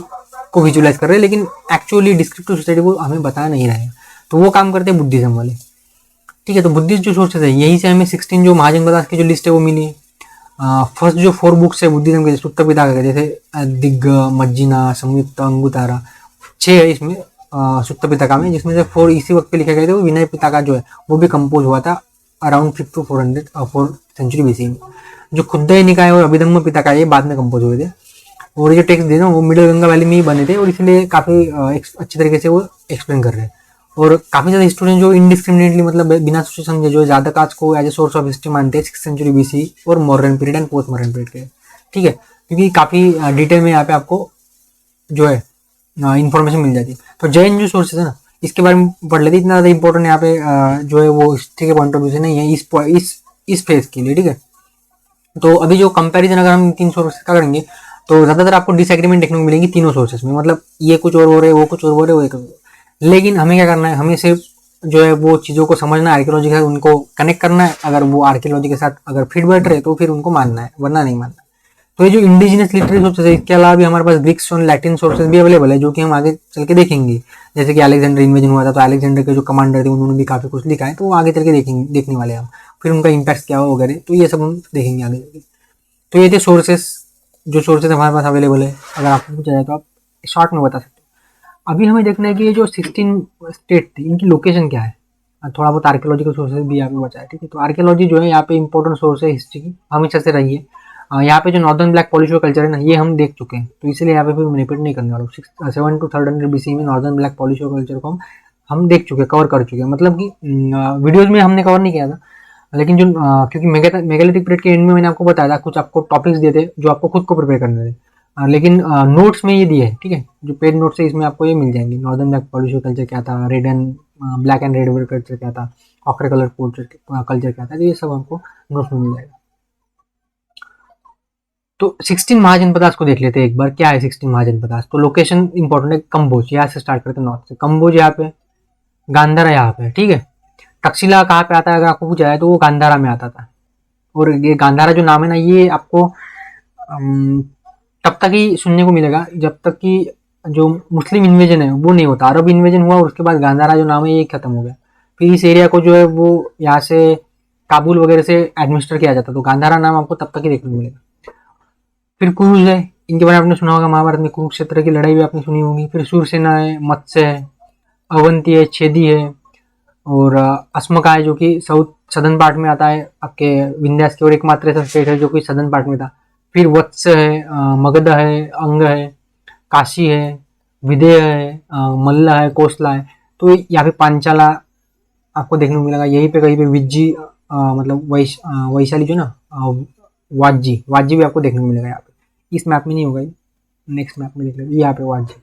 S1: को विजुअलाइज कर रहे हैं, लेकिन एक्चुअली डिस्क्रिप्टिव सोसाइटी को हमें बता नहीं रहे। तो वो काम करते हैं बुद्धिज्म वाले। ठीक है, तो बुद्धिस्ट जो सोर्सेज है, यही से हमें 16 जो महाजनपदार्थ की जो लिस्ट है वो मिली है। फर्स्ट जो 4 बुक्स है बुद्धिज्म के, सुत्त पिटका के, जैसे दिग्ग, मज्जिना, संयुक्त, अंगुतारा, 6 है इसमें सुत्त पिटका में, जिसमें से 4 इसी वक्त पे लिखे गए थे। विनय पिटका जो है वो भी कंपोज हुआ था अराउंड 5 to 4 सेंचुरी बीसी में। जो खुद्दय निकाय और अभिधम्म पिटका ये बाद में कंपोज हुए थे, और ये जो टेक्स्ट थे ना वो मिडिल गंगा वैली में ही बने थे, और इसलिए काफी अच्छी तरीके से वो एक्सप्लेन कर रहे हैं। और काफी ज्यादा स्टूडेंट जो इनडिस्क्रिमिनेटली मतलब बिना सोचे समझे जो जातक आज को as a source of history मानते हैं 6th सेंचुरी बीसी और modern period and post modern period के। ठीक है, क्योंकि काफी डिटेल में यहाँ पे आपको जो है इंफॉर्मेशन मिल जाती है। तो जैन जो सोर्सेज है ना, इसके बारे में पढ़ लेते, इतना ज्यादा इंपॉर्टेंट यहाँ पे जो है वो हिस्ट्री के पॉइंट ऑफ व्यू से नहीं है इस फेज के लिए। ठीक है, तो अभी जो कंपैरिजन अगर हम 3 सोर्सेज का करेंगे तो ज्यादातर आपको डिसएग्रीमेंट देखने को मिलेंगी तीनों सोर्सेज में, मतलब ये कुछ और हो रहे हैं, वो कुछ और हो रहे हैं, वो एक। लेकिन हमें क्या करना है, हमें सिर्फ जो है वो चीज़ों को समझना है, आर्कियोलॉजी के साथ उनको कनेक्ट करना है। अगर वो आर्कियोलॉजी के साथ अगर फिट बैठ रहे तो फिर उनको मानना है, वरना नहीं मानना। तो ये जो इंडिजिनस लिटरेरी सोर्सेज है, इसके अलावा भी हमारे पास ग्रीक्स और लैटिन सोर्सेज भी अवेलेबल है, जो कि हम आगे चल के देखेंगे। जैसे कि अलेक्जेंडर इन्वेजन हुआ था, तो अलेक्जेंडर के जो कमांडर थे उन्होंने भी काफ़ी कुछ लिखा है, तो वो आगे चल के देखने वाले हैं हम। फिर उनका इम्पैक्ट क्या हो वगैरह, तो ये सब हम देखेंगे आगे चल के। तो ये थे सोर्सेस, जो सोर्सेज हमारे पास अवेलेबल है। अगर आपको पूछा जाए तो आप शॉर्ट में बता सकते हो। अभी हमें देखना है कि ये जो 16 स्टेट थे, इनकी लोकेशन क्या है। थोड़ा बहुत आर्कियोलॉजिकल सोर्सेज भी यहाँ पे बचा है, ठीक है। तो आर्कियोलॉजी जो है यहाँ पे इंपॉर्टेंट सोर्स है हिस्ट्री की, हमेशा से रही है। यहाँ पे जो नॉर्दर्न ब्लैक पॉलिश कल्चर है ना, ये हम देख चुके हैं, तो इसलिए यहाँ पे फिर रिपीट नहीं करने वाला। 7 to 300 BC में नॉर्दर्न ब्लैक पॉलिश कल्चर को हम देख चुके हैं, कवर कर चुके हैं। मतलब कि वीडियोज में हमने कवर नहीं किया था, लेकिन जो क्योंकि मेगालिथिक पीरियड के एंड में मैंने आपको बताया था, कुछ आपको टॉपिक्स दिए थे जो आपको खुद को प्रिपेयर करने थे। लेकिन नोट्स में ये दिए है, ठीक है, जो पेड नोट्स है इसमें आपको ये मिल जाएंगे। नॉर्दर्न ब्लैक पॉलिश कल्चर क्या था, red and black and red culture क्या था, ऑक्रे कलर कल्चर क्या था, तो ये सब आपको नोट्स में मिल जाएगा। तो 16 महाजनपदास को देख लेते हैं एक बार, क्या है 16 महाजनपदास। तो लोकेशन इंपॉर्टेंट है, कंबोज, यहाँ से स्टार्ट करते हैं नॉर्थ से। कंबोज यहाँ पे, गांधारा यहाँ पे, ठीक है। तक्षशिला कहाँ पे आता है अगर आपको पूछा जाए तो वो गांधारा में आता था। और ये गांधारा जो नाम है ना, ये आपको तब तक ही सुनने को मिलेगा जब तक कि जो मुस्लिम इन्वेजन है वो नहीं होता। अरब इन्वेजन हुआ और उसके बाद गांधारा जो नाम है ये खत्म हो गया। फिर इस एरिया को जो है वो यहाँ से काबुल वगैरह से एडमिनिस्टर किया जाता, तो गांधारा नाम आपको तब तक ही देखने को मिलेगा। फिर कुरुज है, इनके बारे में आपने सुना होगा, महाभारत में कुरुक्षेत्र की लड़ाई भी आपने सुनी होगी। फिर सूरसेना है, मत्स्य है, अवंती है, छेदी है, और अस्मका है जो कि साउथ सदर्न पार्ट में आता है आपके विंध्यास के, और एकमात्र ऐसा स्टेट है जो कि सदर्न पार्ट में था। फिर वत्स है, मगध है, अंग है, काशी है, विदेह है, मल्ल है, कोसला है। तो यहाँ पे पांचाला आपको देखने को मिलेगा। यहीं पे कहीं पे विज्जी मतलब वैशाली जो ना, वाजी वाजी भी आपको देखने को मिलेगा यहाँ पे। इस मैप में नहीं होगा, नेक्स्ट मैप में देख लेते, यहाँ पे वाजी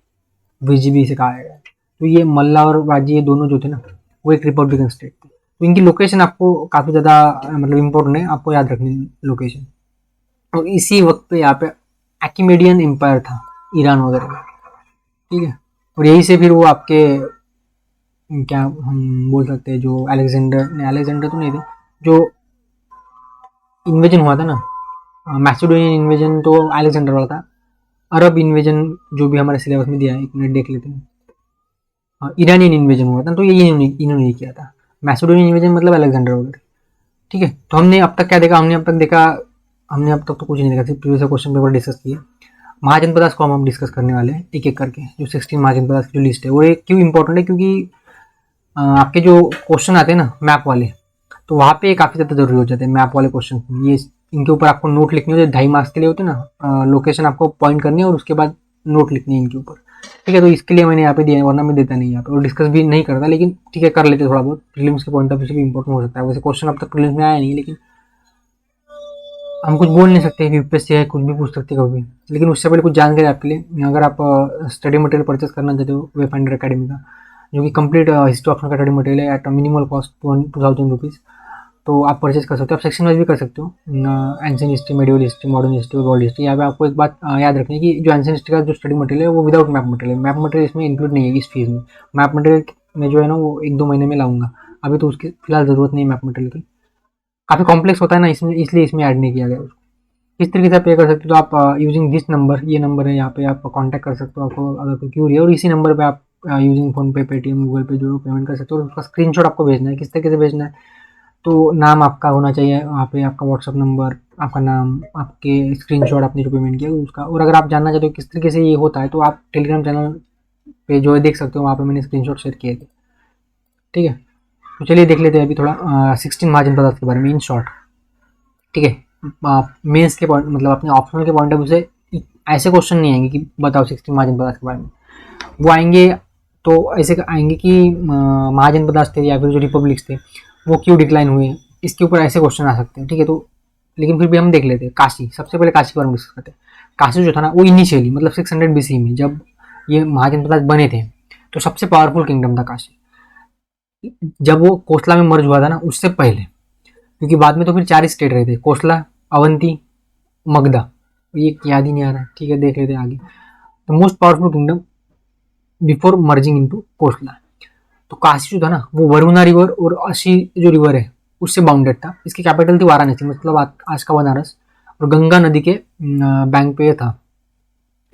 S1: विजी भी इसे कहा गया है। तो ये मल्ला और वाजी ये दोनों जो थे ना, वो एक रिपब्लिकन स्टेट थे। तो इनकी लोकेशन आपको काफ़ी ज़्यादा मतलब इम्पोर्टेंट है, आपको याद रखनी लोकेशन। और इसी वक्त पे यहाँ पे एक्कीमेडियन एम्पायर था, ईरान वगैरह में, ठीक है। और यहीं से फिर वो आपके क्या हम बोल सकते हैं, जो अलेक्जेंडर तो नहीं थे, जो इन्वेजन हुआ था ना, मैसिडोनियन इन्वेजन तो अलेक्जेंडर वाला था। अरब इन्वेजन जो भी हमारे सिलेबस में दिया है, एक मिनट देख लेते हैं। ईरानियन इन्वेजन हुआ था, तो ये इन्होंने किया था। मैसिडोनियन इन्वेजन मतलब अलेक्जेंडर वगैरह, ठीक है। तो हमने अब तक क्या देखा, हमने अब तक तो कुछ नहीं देखा, सिर्फ प्रीवियस क्वेश्चन पेपर डिस्कस किए। महाजनपदास को हम डिस्कस करने वाले हैं एक एक करके। जो 16 महाजनपदास की जो लिस्ट है वो एक क्यों इंपॉर्टेंट है, क्योंकि आपके जो क्वेश्चन आते हैं ना मैप वाले, तो वहाँ पे काफ़ी ज़्यादा जरूरी हो जाते हैं मैप वाले क्वेश्चन। ये इनके ऊपर आपको नोट लिखनी होती है, 2.5 मार्क्स के लिए होते हैं ना, लोकेशन आपको पॉइंट करनी है और उसके बाद नोट लिखनी है इनके ऊपर, ठीक है। तो इसके लिए मैंने यहाँ पे दिया है, वरना मैं देता नहीं यहाँ पे, और डिस्कस भी नहीं करता, लेकिन ठीक है कर लेते थोड़ा बहुत, प्रीलिम्स के पॉइंट ऑफ व्यू से भी इंपॉर्टेंट हो सकता है। वैसे क्वेश्चन अब तक प्रीलिम्स में आया नहीं, लेकिन हम कुछ बोल नहीं सकते, यूपीएससी है कुछ भी पूछ सकते कभी। लेकिन उससे पहले कुछ जानकारी आपके लिए, अगर आप स्टडी मटेरियल परचेस करना चाहते हो वे फाइंडर अकेडमी का, जो कि कंप्लीट हिस्ट्री ऑप्शन का स्टडी मटेरियल है एट मिनिमल कॉस्ट 2000 रुपीज़, तो आप परचेज कर सकते हो। आप सेक्शन वाइज भी कर सकते हो, ancient history, medieval history, modern history, world history. यहाँ पे आपको एक बात याद रखनी है कि जो एंशिएंट हिस्ट्री का जो स्टडी मटेरियल है वो विदाउट मैप मटेरियल है। मैप मटेरियल इसमें इंक्लूड नहीं है इस फीस में। मैप मटेरियल में जो है ना वो 1-2 महीने में लाऊंगा, अभी तो उसकी फिलहाल ज़रूरत नहीं है मैप मटेरियल की, काफ़ी कॉम्प्लेक्स होता है ना इसमें, इसलिए इसमें ऐड नहीं किया गया उसको। किस तरीके से आप पे कर सकते हो, तो आप यूजिंग दिस नंबर, ये नंबर है यहाँ पे आप कांटेक्ट कर सकते हो, आपको अगर कोई क्यूरी है, और इसी नंबर पे आप यूजिंग फोनपे, पेटीएम, गूगल पे जो पेमेंट कर सकते हो। और उसका स्क्रीनशॉट आपको भेजना है। किस तरीके से भेजना है, तो नाम आपका होना चाहिए वहाँ पे, आपका व्हाट्सअप नंबर, आपका नाम, आपके स्क्रीनशॉट आपने जो पेमेंट किया उसका। और अगर आप जानना चाहते हो किस तरीके से ये होता है, तो आप टेलीग्राम चैनल पे जो है देख सकते हो, वहाँ पे मैंने स्क्रीनशॉट शेयर किए थे, ठीक है। तो चलिए देख लेते हैं अभी थोड़ा 16 महाजनपदास के बारे में इन शॉर्ट, ठीक है। मेंस के पॉइंट मतलब अपने ऑप्शनल के पॉइंट ऑफ व्यू से ऐसे क्वेश्चन नहीं आएंगे कि बताओ 16 महाजनपदास के बारे में, वो आएंगे तो ऐसे आएंगे कि महाजनपदास थे या फिर जो रिपब्लिक्स थे वो क्यों डिक्लाइन हुए, इसके ऊपर ऐसे क्वेश्चन आ सकते हैं, ठीक है। तो लेकिन फिर भी हम देख लेते हैं काशी, सबसे पहले काशी के बारे में डिस्कस करते हैं। काशी जो था ना वो इनिशियली मतलब 600 BC में जब ये महाजनपदास बने थे, तो सबसे पावरफुल किंगडम था काशी। जब वो कोसला में मर्ज हुआ था ना उससे पहले, क्योंकि बाद में तो फिर 4 स्टेट रहे थे, कोसला, अवंती, मगधा, ये याद ही नहीं आ रहा है, ठीक है देख लेते हैं आगे। The most powerful kingdom before merging into Kosala, तो काशी जो था ना वो वरुणा रिवर और अशी जो रिवर है उससे बाउंडेड था। इसकी कैपिटल थी वाराणसी, मतलब आज का बनारस, और गंगा नदी के बैंक पे था।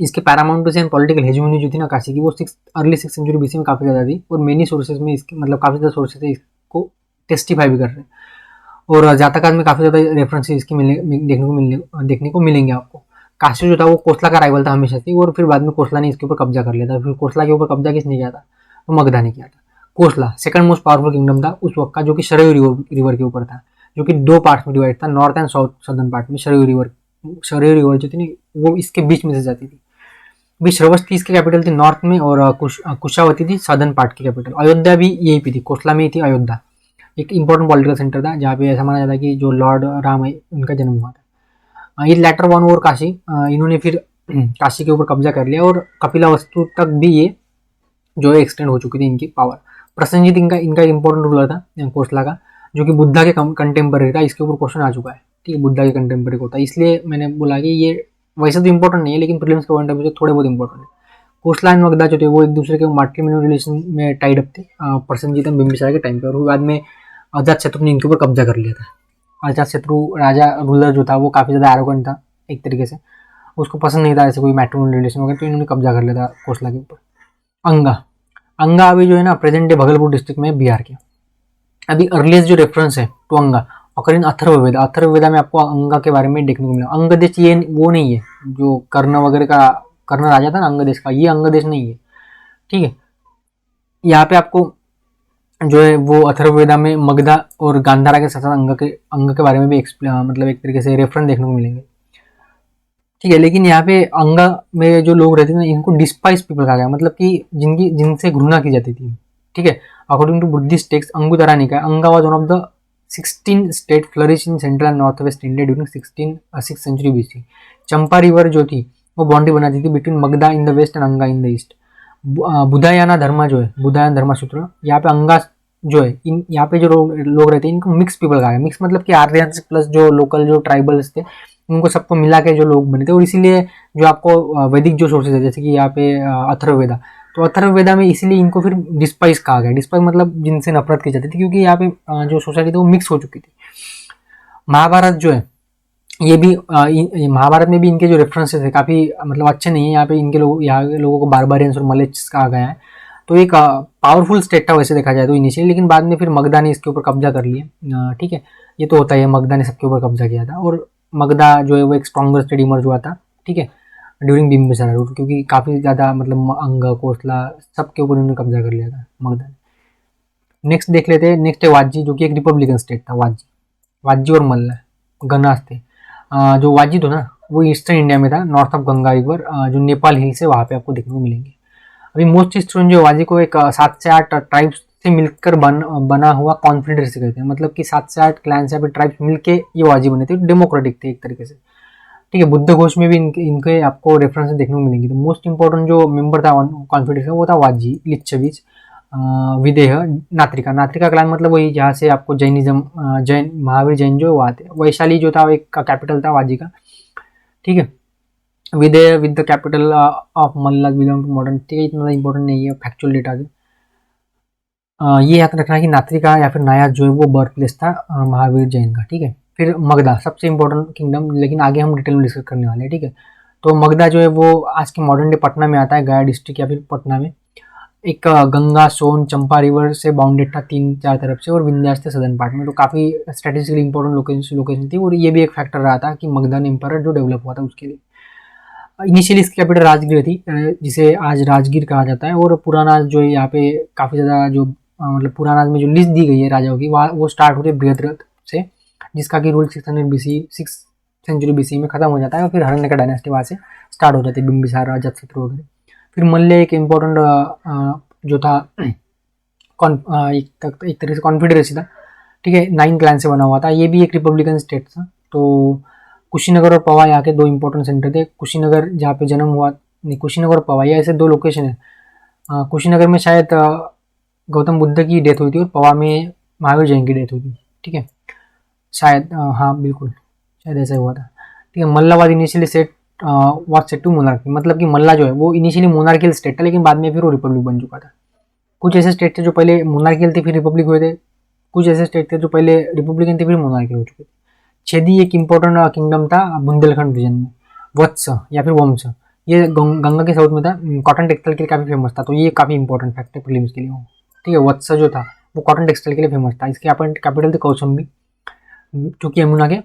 S1: इसके पैरामाउंट एंड पॉलिटिकल हेजमोनी जो थी ना काशी की, वो अर्ली 6th सेंचुरी बीसी में काफ़ी ज़्यादा थी, और मेनी सोर्सेज में इसके मतलब काफ़ी ज़्यादा सोर्सेज है इसको टेस्टिफाई भी कर रहे हैं, और जातकात में काफ़ी ज़्यादा रेफरेंसेस इसके देखने को मिलेंगे आपको। काशी जो था वो कोसला का राइवल था हमेशा से, और फिर बाद में कोसला ने इसके ऊपर कब्जा कर लिया था। फिर कोसला के ऊपर कब्जा किसने किया था? तो मगधा ने किया था। कोसला सेकंड मोस्ट पावरफुल किंगडम था उस वक्त का, जो कि सरयू रिवर के ऊपर था, जो कि दो पार्ट्स में डिवाइड था, north and south southern part में। सरयू रिवर जो थी ना वो इसके बीच में से जाती थी। भी श्रवस्ती इसकी कैपिटल थी नॉर्थ में, और कुशावती थी सदर्न पार्ट की कैपिटल। अयोध्या भी यही पे थी, कोसला में ही थी अयोध्या। एक इंपॉर्टेंट पॉलिटिकल सेंटर था जहाँ पे ऐसा माना जाता है कि जो लॉर्ड राम है उनका जन्म हुआ था। ये लेटर वन और काशी, इन्होंने फिर काशी के ऊपर कब्जा कर लिया, और कपिला वस्तु तक भी ये जो है एक्सटेंड हो चुकी थी इनकी पावर। प्रसन्नजीत इनका इनका इंपॉर्टेंट रूलर था कोसला का, जो कि बुद्धा के कंटेम्पररी था। इसके ऊपर क्वेश्चन आ चुका है, ठीक है, बुद्धा के कंटेम्पररी होता है, इसलिए मैंने बोला कि ये वैसे तो इंपॉर्टेंट नहीं है, लेकिन प्रीलिम्स के पॉइंट ऑफ व्यू से थोड़े बहुत इंपॉर्टेंट है। कोसला एंड मगधा जो थे वो एक दूसरे के मैट्रिमोनियल रिलेशन में टाइड अप थे प्रसन्नजीत एंड बिंबिसार के टाइम पे, और बाद में अजातशत्रु ने इनके ऊपर कब्जा कर लिया था। अजातशत्रु राजा रूलर जो था वो काफ़ी ज़्यादा एरोगेंट था एक तरीके से, उसको पसंद नहीं था ऐसे कोई मैट्रिमोनियल रिलेशन वगैरह, तो इन्होंने कब्जा कर लिया था कोसला के ऊपर। अंगा अंगा अभी जो है ना प्रेजेंट डे भगलपुर डिस्ट्रिक्ट में बिहार के। अभी अर्लीस्ट जो रेफरेंस है टू अंगा और इन अथर्ववेदा, अथर्ववेदा में आपको अंगा के बारे में देखने को मिला। अंग देश ये वो नहीं है जो कर्ण वगैरह का, कर्ण राजा था ना अंग देश का, ये अंग देश नहीं है, ठीक है। यहाँ पे आपको जो है वो अथर्ववेदा में मगधा और गांधारा के साथ साथ अंग के बारे में भी मतलब एक तरीके से रेफरेंस देखने को मिलेंगे, ठीक है। लेकिन यहाँ पे अंगा में जो लोग रहते थे ना इनको डिस्पाइस पीपल कहा गया, मतलब कि जिनसे घृणा की जाती थी, ठीक है। According to Buddhist text Anguttara Nikaya, Anga was one of the 16 state flourish in central and north west India during 6th century BC. Champa river जो थी वो बाउंड्री बनाती थी between Magadha in the west and Anga in the east. बुधायाना धर्मा जो है, बुधायन धर्मा सूत्र, यहाँ पे अंगा जो है इन यहाँ पे जो लोग रहते हैं इनको मिक्स पीपल कहा गया। मिक्स मतलब कि आर्यंस प्लस जो लोकल जो ट्राइबल्स थे उनको सबको मिला के जो लोग बने थे, और इसीलिए जो आपको वैदिक जो सोर्सेज है जैसे कि यहाँ पे अथर्ववेदा, तो अथर्ववेदा में इसीलिए इनको फिर डिस्पाइस कहा गया। डिस्पाइस मतलब जिनसे नफरत की जाती थी, क्योंकि यहाँ पे जो सोसाइटी थी वो मिक्स हो चुकी थी। महाभारत जो है ये भी महाभारत में भी इनके जो रेफरेंसेस है काफ़ी मतलब अच्छे नहीं है। यहाँ पे इनके लोग यहाँ के लोगों को बारबारियंस और मलेच्स कहा गया है। तो एक पावरफुल स्टेट था वैसे देखा जाए तो इनिशियली, लेकिन बाद में फिर मगधा ने इसके ऊपर कब्जा कर लिया, ठीक है। ये तो होता है, मगधा ने सबके ऊपर कब्जा किया था, और मगधा जो है वो एक स्ट्रॉन्गर स्टेट इमर्ज हुआ था, ठीक है, ड्यूरिंग बिम्बिसार रूल, क्योंकि काफ़ी ज़्यादा मतलब अंग कोसला सबके ऊपर उन्होंने कब्जा कर लिया था मगधा ने। नेक्स्ट देख लेते हैं, नेक्स्ट है वाजी, जो कि एक रिपब्लिकन स्टेट था। वाजी और मल्ल गनास थे। जो वाजी था ना वो ईस्टर्न इंडिया में था, नॉर्थ ऑफ गंगा रिवर, जो नेपाल हिल्स है वहाँ पे आपको देखने को मिलेंगे। अभी मोस्ट ईस्टर्न जो वाजी को एक 7 से 8 ट्राइब्स से मिलकर बना हुआ कॉन्फेडरेसी कहते हैं, मतलब कि 7 से 8 क्लैंस या फिर ट्राइब्स मिलके ये वाजी बने थे, डेमोक्रेटिक थे एक तरीके से, ठीक है। बुद्ध घोष में भी इनके आपको रेफरेंस देखने को मिलेंगे। तो मोस्ट इंपॉर्टेंट जो मेंबर था कॉन्फेडरेशन वो था वाजी, लिच्छवीज, विदेह, नात्रिका। नात्रिका क्लैन मतलब वही जहाँ से आपको जैनिज्म, जैन महावीर जैन जो वो आते हैं। वैशाली जो था एक का कैपिटल था वाजी का, ठीक है। Videha with the capital of Malla belong to modern, ठीक है, इतना इंपॉर्टेंट नहीं है फैक्चुअल डेटा से। ये याद रखना है कि नात्रिका या फिर नायास जो है वो बर्थ प्लेस था महावीर जैन का, ठीक है। फिर मगधा सबसे इंपॉर्टेंट किंगडम, लेकिन आगे हम डिटेल में डिस्कस करने वाले हैं, ठीक है। तो मगधा जो है वो आज के मॉडर्न डे पटना में आता है, गया डिस्ट्रिक्ट या फिर पटना में। एक गंगा सोन चंपा रिवर से बाउंडेड था 3-4 तरफ से, और विंध्यास थे सदर्न पार्ट में। तो काफ़ी स्ट्रेटेजिकली इंपॉर्टेंट लोकेशन थी, और ये भी एक फैक्टर रहा था कि मगधन एम्पायर जो डेवलप हुआ था उसके लिए। इनिशियली इसकी कैपिटल राजगीर थी, जिसे आज राजगीर कहा जाता है। और पुराना जो है यहाँ पे काफ़ी ज़्यादा जो मतलब पुराना में जो लिस्ट दी गई है राजाओं की वो स्टार्ट होती है बृहद्रथ से, जिसका कि rule 600 BC 6th century BC में खत्म हो जाता है, और फिर हरण्यका डायनेस्टी वहाँ से स्टार्ट हो जाती है, बिंबिसार अजातशत्रु वगैरह। फिर मल्ल एक इम्पोर्टेंट जो था एक तरह से कॉन्फेडरेसी था, ठीक है, 9 क्लैन से बना हुआ था। ये भी एक रिपब्लिकन स्टेट था। तो कुशीनगर और पवा यहाँ के 2 इंपॉर्टेंट सेंटर थे। कुशीनगर जहाँ पे जन्म हुआ, नहीं, कुशीनगर और पवा ये ऐसे 2 लोकेशन है। कुशीनगर में शायद गौतम बुद्ध की डेथ हुई थी, और पवा में महावीर जैन की डेथ हुई थी, ठीक है, शायद, हाँ बिल्कुल शायद ऐसा हुआ था, ठीक है। मल्लावाद initially set was set to monarchy, मतलब कि मल्ला जो है वो इनिशियली मोनार्कियल स्टेट था, लेकिन बाद में फिर वो रिपब्लिक बन चुका था। कुछ ऐसे स्टेट थे जो पहले मोनार्कियल थे फिर रिपब्लिक हुए थे, कुछ ऐसे स्टेट थे जो पहले रिपब्लिकन थे फिर मोनार्कियल हो चुके थे। छेदी एक इम्पोर्टेंट किंगडम था बुंदेलखंड रीजन में। वत्स या फिर वंश, ये गंगा के साउथ में था, कॉटन टेक्सटाइल के लिए काफ़ी फेमस था, तो ये काफ़ी इंपॉर्टेंट फैक्ट है प्रीलिम्स के लिए। ठीक है, वत्स जो था वो कॉटन टेक्सटाइल के लिए फेमस था। इसके कैपिटल थे कौशाम्बी, जो कि यमुना के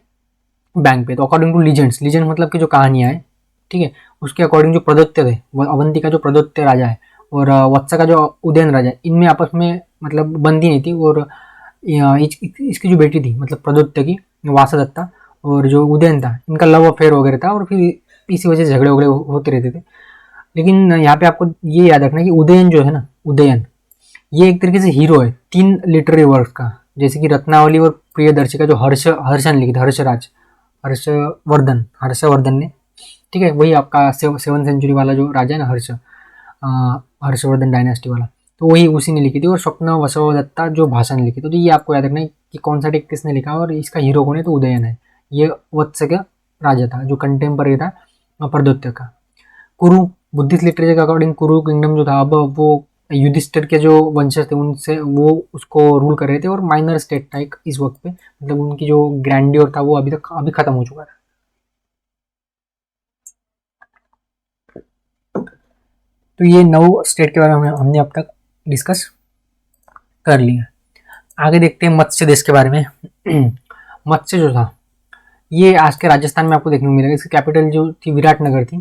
S1: बैंक पे। तो अकॉर्डिंग टू लीजेंड्स, लीजेंड मतलब कि जो कहानियाँ हैं, ठीक है, उसके अकॉर्डिंग जो प्रदत्य थे, वो अवंती का जो प्रदत्य राजा है और वत्स का जो उदयन राजा है, इनमें आपस में मतलब बनती नहीं थी। और इसकी जो बेटी थी मतलब प्रदत्य की, वासदत्ता, और जो उदयन था, इनका लव अफेयर वगैरह था और फिर इसी वजह से झगड़े वगड़े होते रहते थे। लेकिन यहाँ पे आपको ये याद रखना है कि उदयन जो है ना, उदयन, ये एक तरीके से हीरो है 3 लिटरेरी वर्क का, जैसे कि रत्नावली और प्रियदर्शी का जो हर्षन लिखित, हर्षवर्धन ने, ठीक है, वही आपका 7th सेंचुरी वाला जो राजा है ना, हर्षवर्धन डायनेस्टी वाला, तो वही उसी ने लिखी थी। और स्वप्न वसवदत्ता जो भाषण लिखी, तो ये आपको याद रखना है कि कौन सा टेक्स्ट किसने लिखा और इसका हीरो कौन है, तो उदयन है। ये वत्स का राजा था जो कंटेम्पररी था प्रदत्य का। कुरु, बुद्धिस्ट लिटरेचर के अकॉर्डिंग कुरु किंगडम जो था, अब वो युधिष्ठिर के जो वंशज थे उनसे वो उसको रूल कर रहे थे, और माइनर स्टेट था एक इस वक्त पे, मतलब उनकी जो ग्रैंडियर था वो अभी खत्म हो चुका था। तो ये 9 स्टेट के बारे में हमने अब तक डिस्कस कर लिया। आगे देखते हैं मत्स्य देश के बारे में। मत्स्य जो था ये आज के राजस्थान में आपको देखने को मिलेगा। इसकी कैपिटल जो थी विराटनगर थी।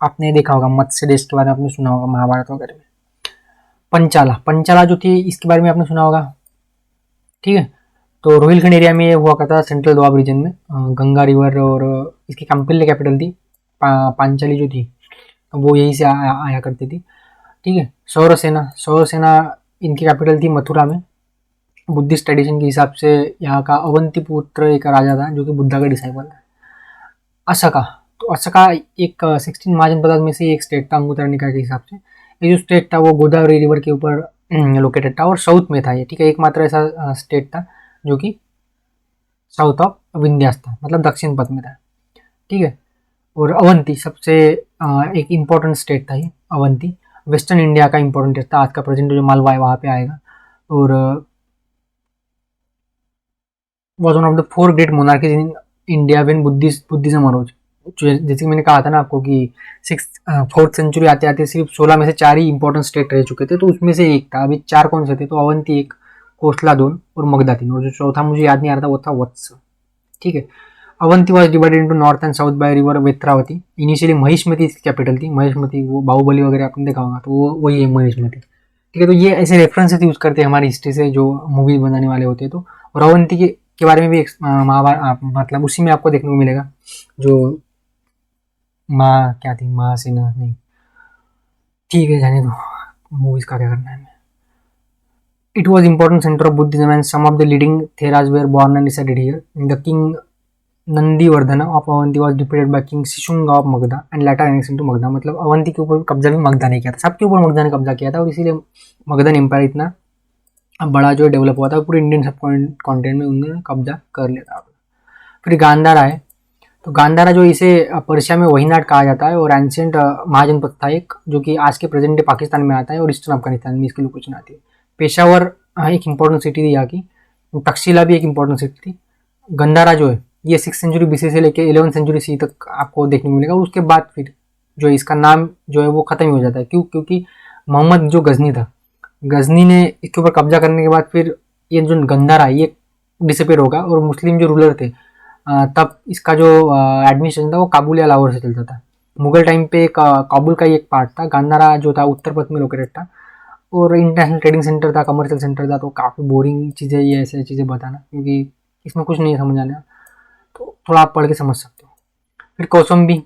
S1: आपने देखा होगा मत्स्य देश के बारे में, आपने सुना होगा महाभारत वगैरह में। पंचाला जो थी इसके बारे में आपने सुना होगा, ठीक है। तो रोहिलखंड एरिया में ये हुआ करता था, सेंट्रल दोआब रीजन में, गंगा रिवर, और इसकी कंपिल्य कैपिटल थी पांचाली जो थी, वो यहीं से आया करती थी, ठीक है। सौरसेना इनकी कैपिटल थी मथुरा में। बुद्धिस्ट ट्रेडिशन के हिसाब से यहाँ का अवंतीपुत्र एक राजा था जो कि बुद्धा का डिसाइपल था। असका, तो असका एक 16 महाजनपद में से एक स्टेट था अंगुत्रा निकाय के हिसाब से। ये जो स्टेट था वो गोदावरी रिवर के ऊपर लोकेटेड था और साउथ में था ये, ठीक है। एकमात्र ऐसा स्टेट था जो कि साउथ ऑफ विंध्यास था, मतलब दक्षिण पथ में था, ठीक है। और अवंती सबसे एक इम्पोर्टेंट स्टेट था ये अवंती, वेस्टर्न इंडिया का इम्पोर्टेंट स्टेट था। आज का प्रेजेंट जो मालवा है वहाँ पे आएगा। और was one of the 4 great monarchies in India when Buddhism arose. जैसे कि मैंने कहा था ना आपको कि 4th सेंचुरी आते आते सिर्फ 16 में से 4 ही इंपॉर्टेंट स्टेट रह चुके थे, तो उसमें से एक था। अभी 4 कौन से थे, तो अवंती 1, कोसला 2 और मगधा 3, और जो चौथा मुझे याद नहीं आ रहा था वो था वत्स, ठीक है। Avanti was divided into north and south by river Vetravati. Initially Mahishmati इसकी कैपिटल थी, महिष्मती, वो बाहुबली वगैरह आपने देखा होगा, तो वो वही है महिष्मती, ठीक है। तो ये ऐसे रेफरेंसेस यूज करते हैं हमारी हिस्ट्री से जो मूवी बनाने वाले होते हैं। तो और अवंती के बारे में भी महाभारत मतलब उसी में आपको देखने को मिलेगा, जो माँ क्या थी, महासेना नहीं, ठीक है जाने दो, मूवीज का क्या करना है। It was important center of Buddhism and some of the leading theras were born and resided here. The king Nandivardhana of Avanti was defeated by king Shishunaga of Magadha and later annexed into Magadha. मतलब अवंती के ऊपर कब्जा भी मगधा ने किया था, सबके ऊपर मगधा ने कब्जा किया था, और इसीलिए मगधन एम्पायर इतना बड़ा जो डेवलप हुआ था, पूरे इंडियन सब कॉन्टिनेंट में उन्होंने कब्जा कर लिया था। फिर गांधारा है, तो गांधारा जो इसे पर्शिया में वहीनाट कहा जाता है, और एंशियंट महाजनपद था एक, जो कि आज के प्रेजेंट डे पाकिस्तान में आता है और ईस्टर्न अफगानिस्तान में इसकी लोकेशन आती है। पेशावर एक इंपॉर्टेंट सिटी थी यहाँ की, तक्षशिला भी एक इंपॉर्टेंट सिटी थी। गंधारा जो है ये 6th सेंचुरी BC से लेके 11th सेंचुरी सी तक आपको देखने को मिलेगा। और उसके बाद फिर जो इसका नाम जो है वो खत्म ही हो जाता है। क्योंकि मोहम्मद जो गजनी था, गजनी ने इसके ऊपर कब्जा करने के बाद फिर ये जो गंधारा ये डिसअपेयर होगा, और मुस्लिम जो रूलर थे तब इसका जो एडमिनिस्ट्रेशन था वो काबुल या लाहौर से चलता था। मुगल टाइम पे काबुल का ही एक पार्ट था। गांधारा जो था उत्तर पथ में लोकेटेड था, और इंटरनेशनल ट्रेडिंग सेंटर था, कमर्शियल सेंटर था। तो काफ़ी बोरिंग चीज़ें ये ऐसे चीज़ें बताना, क्योंकि इसमें कुछ नहीं समझ आना, तो थोड़ा आप पढ़ के समझ सकते हो। फिर कौसम्बी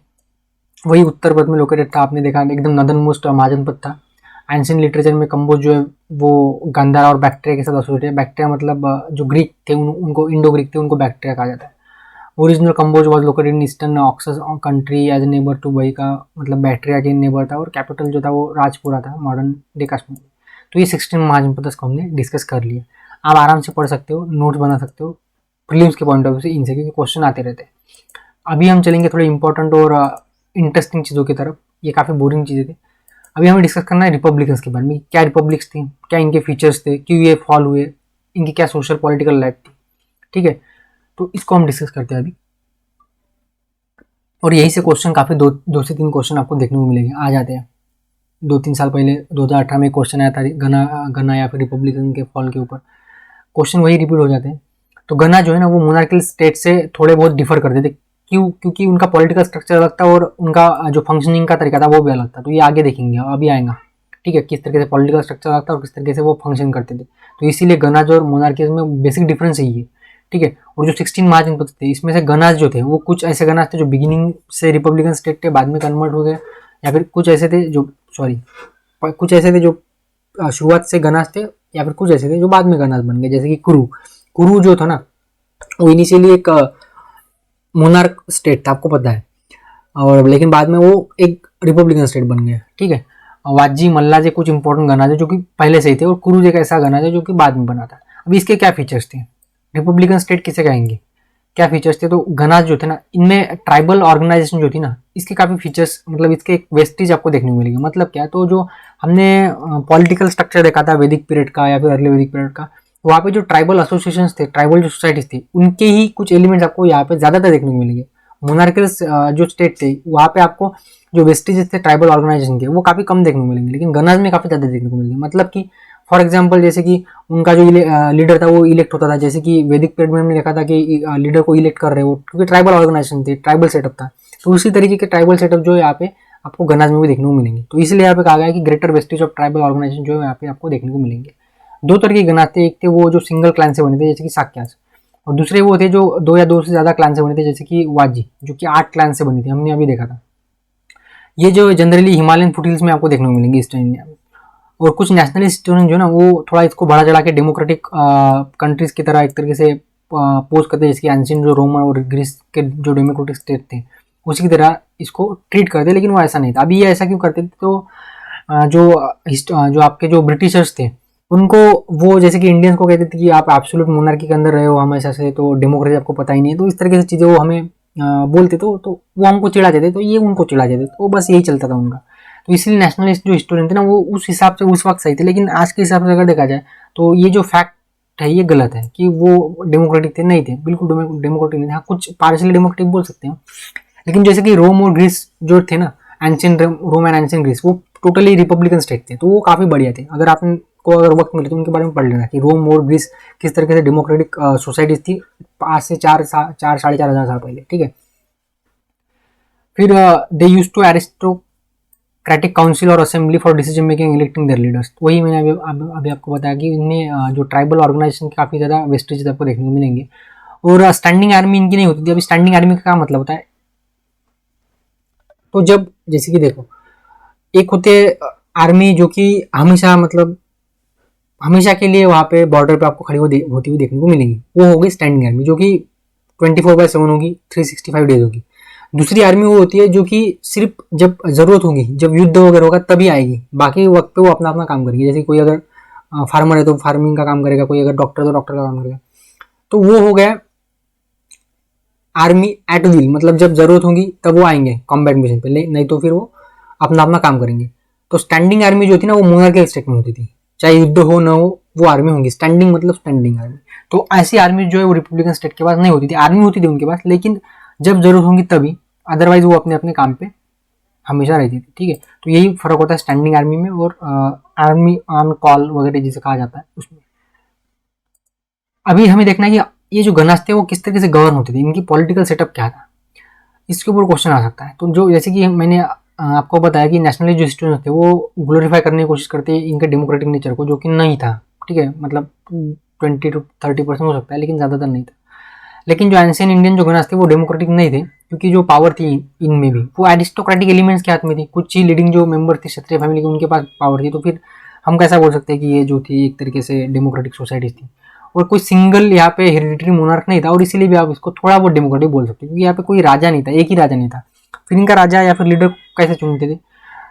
S1: वही उत्तर पथ में लोकेटेड था, आपने देखा एकदम नदन मोस्ट महाजनपद था। एंशियंट लिटरेचर में कंबोज जो है वो गांधारा और बैक्टीरिया के साथ एसोसिएटेड है। बैक्टीरिया मतलब जो ग्रीक थे उनको इंडो ग्रीक थे, उनको बैक्टीरिया कहा जाता है। Original Kamboja was located in eastern Oxus country as neighbour to वही का मतलब बैक्टीरिया के नेबर था, और कैपिटल जो था वो राजपुरा था, मॉडर्न डे कश्मीर। तो ये 16 महाजनपद को हमने डिस्कस कर लिया। आप आराम से पढ़ सकते हो, नोट्स बना सकते हो प्रीलिम्स के पॉइंट ऑफ व्यू से इनसे, क्योंकि क्वेश्चन आते रहते हैं। अभी हम चलेंगे थोड़े इंपॉर्टेंट और इंटरेस्टिंग चीज़ों की तरफ। ये काफ़ी बोरिंग चीज़ें थी। अभी हमें डिस्कस करना है रिपब्लिकन्स के बारे में, क्या रिपब्लिक्स थी, क्या इनके फीचर्स थे, क्यों ये फॉल हुए, इनकी क्या सोशल पॉलिटिकल लाइफ थी। ठीक है, तो इसको हम डिस्कस करते हैं अभी। और यही से क्वेश्चन काफ़ी दो से तीन क्वेश्चन आपको देखने को मिलेंगे, आ जाते हैं। 2-3 साल पहले 2018 में क्वेश्चन आया था गना या फिर रिपब्लिकन के फॉल के ऊपर, क्वेश्चन वही रिपीट हो जाते हैं। तो गना जो है ना वो मोनार्कियल स्टेट से थोड़े बहुत डिफर करते थे, क्यों? क्योंकि उनका पॉलिटिकल स्ट्रक्चर अलग था और उनका जो फंक्शनिंग का तरीका था वो भी अलग था। तो ये आगे देखेंगे, अभी आएगा। ठीक है, किस तरीके से पॉलिटिकल स्ट्रक्चर अलग था और किस तरीके से वो फंक्शन करते थे। तो इसीलिए गनाज और मोनार्किज्म में बेसिक डिफरेंस यही है। ठीक है, और जो 16 महाजनपद थे इसमें से गनाज जो थे वो कुछ ऐसे गनाज थे जो बिगिनिंग से रिपब्लिकन स्टेट थे, बाद में कन्वर्ट हो गए, या फिर कुछ ऐसे थे जो कुछ ऐसे थे जो शुरुआत से गनाज थे, या फिर कुछ ऐसे थे जो बाद में गनाज बन गए, जैसे कि कुरु जो था ना वो इनिशियली एक मोनार्क स्टेट था, आपको पता है, और लेकिन बाद में वो एक रिपब्लिकन स्टेट बन गया। ठीक है, वाजी मल्लाजे कुछ इंपॉर्टेंट गनाज है जो कि पहले से ही थे, और कुरुज एक ऐसा गनाज है जो कि बाद में बना था। अभी इसके क्या फीचर्स थे, रिपब्लिकन स्टेट किसे कहेंगे, क्या फीचर्स थे? तो गनाज जो थे ना इनमें ट्राइबल ऑर्गेनाइजेशन जो थी ना इसके काफ़ी फीचर्स, मतलब इसके एक वेस्टेज आपको देखने को मिलेगी। मतलब क्या, तो जो हमने पॉलिटिकल स्ट्रक्चर देखा था वैदिक पीरियड का या फिर अर्ली वैदिक पीरियड का, वहाँ पे जो ट्राइबल एसोसिएशंस थे, ट्राइबल जो सोसाइटीज थी, उनके ही कुछ एलिमेंट्स आपको यहाँ पे ज़्यादातर देखने को मिलेंगे। मोनार्कियल जो स्टेट थे वहाँ पे आपको जो वेस्टेजेस थे ट्राइबल ऑर्गेनाइजेशन के वो काफ़ी कम देखने को मिलेंगे, लेकिन गनाज में काफ़ी ज़्यादा देखने को मिलेंगे। मतलब कि फॉर एग्जाम्पल जैसे कि उनका जो लीडर था वो इलेक्ट होता था, जैसे कि वैदिक पीरियड में हमने देखा था कि लीडर को इलेक्ट कर रहे हो, क्योंकि ट्राइबल ऑर्गेनाइजेशन थे, ट्राइबल सेटअप था। तो उसी तरीके के ट्राइबल सेटअप जो है यहाँ पे आपको गनाज में भी देखने को मिलेंगे। तो इसलिए यहाँ पे कहा गया है कि greater vestiges of tribal organization जो है यहाँ पे आपको देखने को मिलेंगे। दो तरह के गनाज थे, एक थे वो जो सिंगल क्लैन से बने थे जैसे कि साक्यास, और दूसरे वो थे जो 2 या 2 से ज़्यादा क्लैन से बने थे जैसे कि वाजी, जो कि 8 क्लैन से बनी थी, हमने अभी देखा था। ये जो जनरली हिमालयन फुटहिल्स में आपको देखने को मिलेंगे ईस्टर्न इंडिया में। और कुछ नेशनलिस्ट स्टूडेंट जो ना वो थोड़ा इसको बढ़ा चढ़ा के डेमोक्रेटिक कंट्रीज की तरह एक तरीके से पोज करते हैं, जैसे एंशियंट जो रोमन और ग्रीस के जो डेमोक्रेटिक स्टेट थे उसी की तरह इसको ट्रीट करते, लेकिन वो ऐसा नहीं था। अभी ये ऐसा क्यों करते थे? तो जो आपके जो ब्रिटिशर्स थे उनको वो जैसे कि इंडियंस को कहते थे कि आप एब्सोल्यूट मोनार्की के अंदर रहे हो हमेशा से, तो डेमोक्रेसी आपको पता ही नहीं है। तो इस तरीके से चीज़ें वो हमें बोलते तो वो हमको चिढ़ा देते, तो ये उनको चिढ़ा देते, तो बस यही चलता था उनका। तो इसलिए नेशनलिस्ट जो हिस्टोरियन थे ना वो उस हिसाब से उस वक्त सही थे, लेकिन आज के हिसाब से अगर देखा जाए तो ये जो फैक्ट है ये गलत है कि वो डेमोक्रेटिक थे, नहीं थे, बिल्कुल डेमोक्रेटिक नहीं थे। हाँ, कुछ पार्शियली डेमोक्रेटिक बोल सकते हैं, लेकिन जैसे कि रोम और ग्रीस जो थे ना, ancient Rome and ancient Greece, वो टोटली रिपब्लिकन स्टेट थे, तो वो काफ़ी बढ़िया थे। अगर आपको अगर वक्त मिले तो उनके बारे में पढ़ लेना कि रोम और ग्रीस किस तरीके से डेमोक्रेटिक सोसाइटीज थी आज से 4-4.5 हजार साल पहले। ठीक है, फिर दे यूज टू एरिस्टोक्रेटिक काउंसिल और assembly for decision making electing their leaders. वही मैंने अभी आपको बताया कि इनमें जो ट्राइबल ऑर्गेनाइजेशन काफ़ी ज़्यादा वेस्टेज आपको देखने को मिलेंगे। और स्टैंडिंग आर्मी इनकी नहीं होती थी। अभी स्टैंडिंग आर्मी का क्या मतलब होता है? तो जब जैसे कि देखो, एक होते आर्मी जो कि हमेशा मतलब हमेशा के लिए वहाँ पे बॉर्डर पे आपको खड़ी होती हुई देखने को मिलेंगी, वो होगी स्टैंडिंग आर्मी, जो कि 24/7 होगी, 365 डेज होगी। दूसरी आर्मी वो होती है जो कि सिर्फ जब जरूरत होगी, जब युद्ध वगैरह होगा तभी आएगी, बाकी वक्त पे वो अपना अपना काम करेगी। जैसे कोई अगर फार्मर है तो फार्मिंग का काम करेगा, कोई अगर डॉक्टर है तो डॉक्टर का काम करेगा। तो वो हो गया आर्मी एट विल, मतलब जब जरूरत होगी तब वो आएंगे कॉम्बैट मिशन पे, नहीं तो फिर वो अपना अपना काम करेंगे। तो स्टैंडिंग आर्मी जो थी ना वो मोनार्कियल स्टेट में होती थी, चाहे युद्ध हो ना हो वो आर्मी होंगी। स्टैंडिंग मतलब स्टैंडिंग आर्मी। तो ऐसी आर्मी जो है वो रिपब्लिकन स्टेट के पास नहीं होती थी, आर्मी होती थी उनके पास, लेकिन जब जरूरत होगी तभी, अदरवाइज वो अपने अपने काम पे हमेशा रहती थी। ठीक है, तो यही फर्क होता है स्टैंडिंग आर्मी में और आर्मी ऑन कॉल वगैरह जिसे कहा जाता है उसमें। अभी हमें देखना है कि ये जो गनास थे वो किस तरीके से गवर्न होते थे, इनकी पॉलिटिकल सेटअप क्या था, इसके ऊपर क्वेश्चन आ सकता है। तो जो जैसे कि मैंने आपको बताया कि नेशनलिस्ट जो स्टूडेंट्स थे वो ग्लोरीफाई करने की कोशिश करते हैं इनके डेमोक्रेटिक नेचर को, जो कि नहीं था। ठीक है, मतलब 20-30% हो सकता है, लेकिन ज़्यादातर नहीं था। लेकिन जो एंशियंट इंडियन जो गनास थे वो डेमोक्रेटिक नहीं थे, क्योंकि जो पावर थी इनमें भी वो एरिस्टोक्रेटिक एलिमेंट्स के हाथ में थी। कुछ ही लीडिंग जो मेंबर थे क्षत्रिय फैमिली के उनके पास पावर थी, तो फिर हम कैसा बोल सकते हैं कि ये जो थी एक तरीके से डेमोक्रेटिक सोसाइटीज थी। और कोई सिंगल यहाँ पे हेरिडिटरी मोनार्क नहीं था, और इसीलिए भी आप इसको थोड़ा बहुत डेमोक्रेटिक बोल सकते हैं, क्योंकि यहाँ पे कोई राजा नहीं था, एक ही राजा नहीं था। फिर इनका राजा या फिर लीडर कैसे चुनते थे?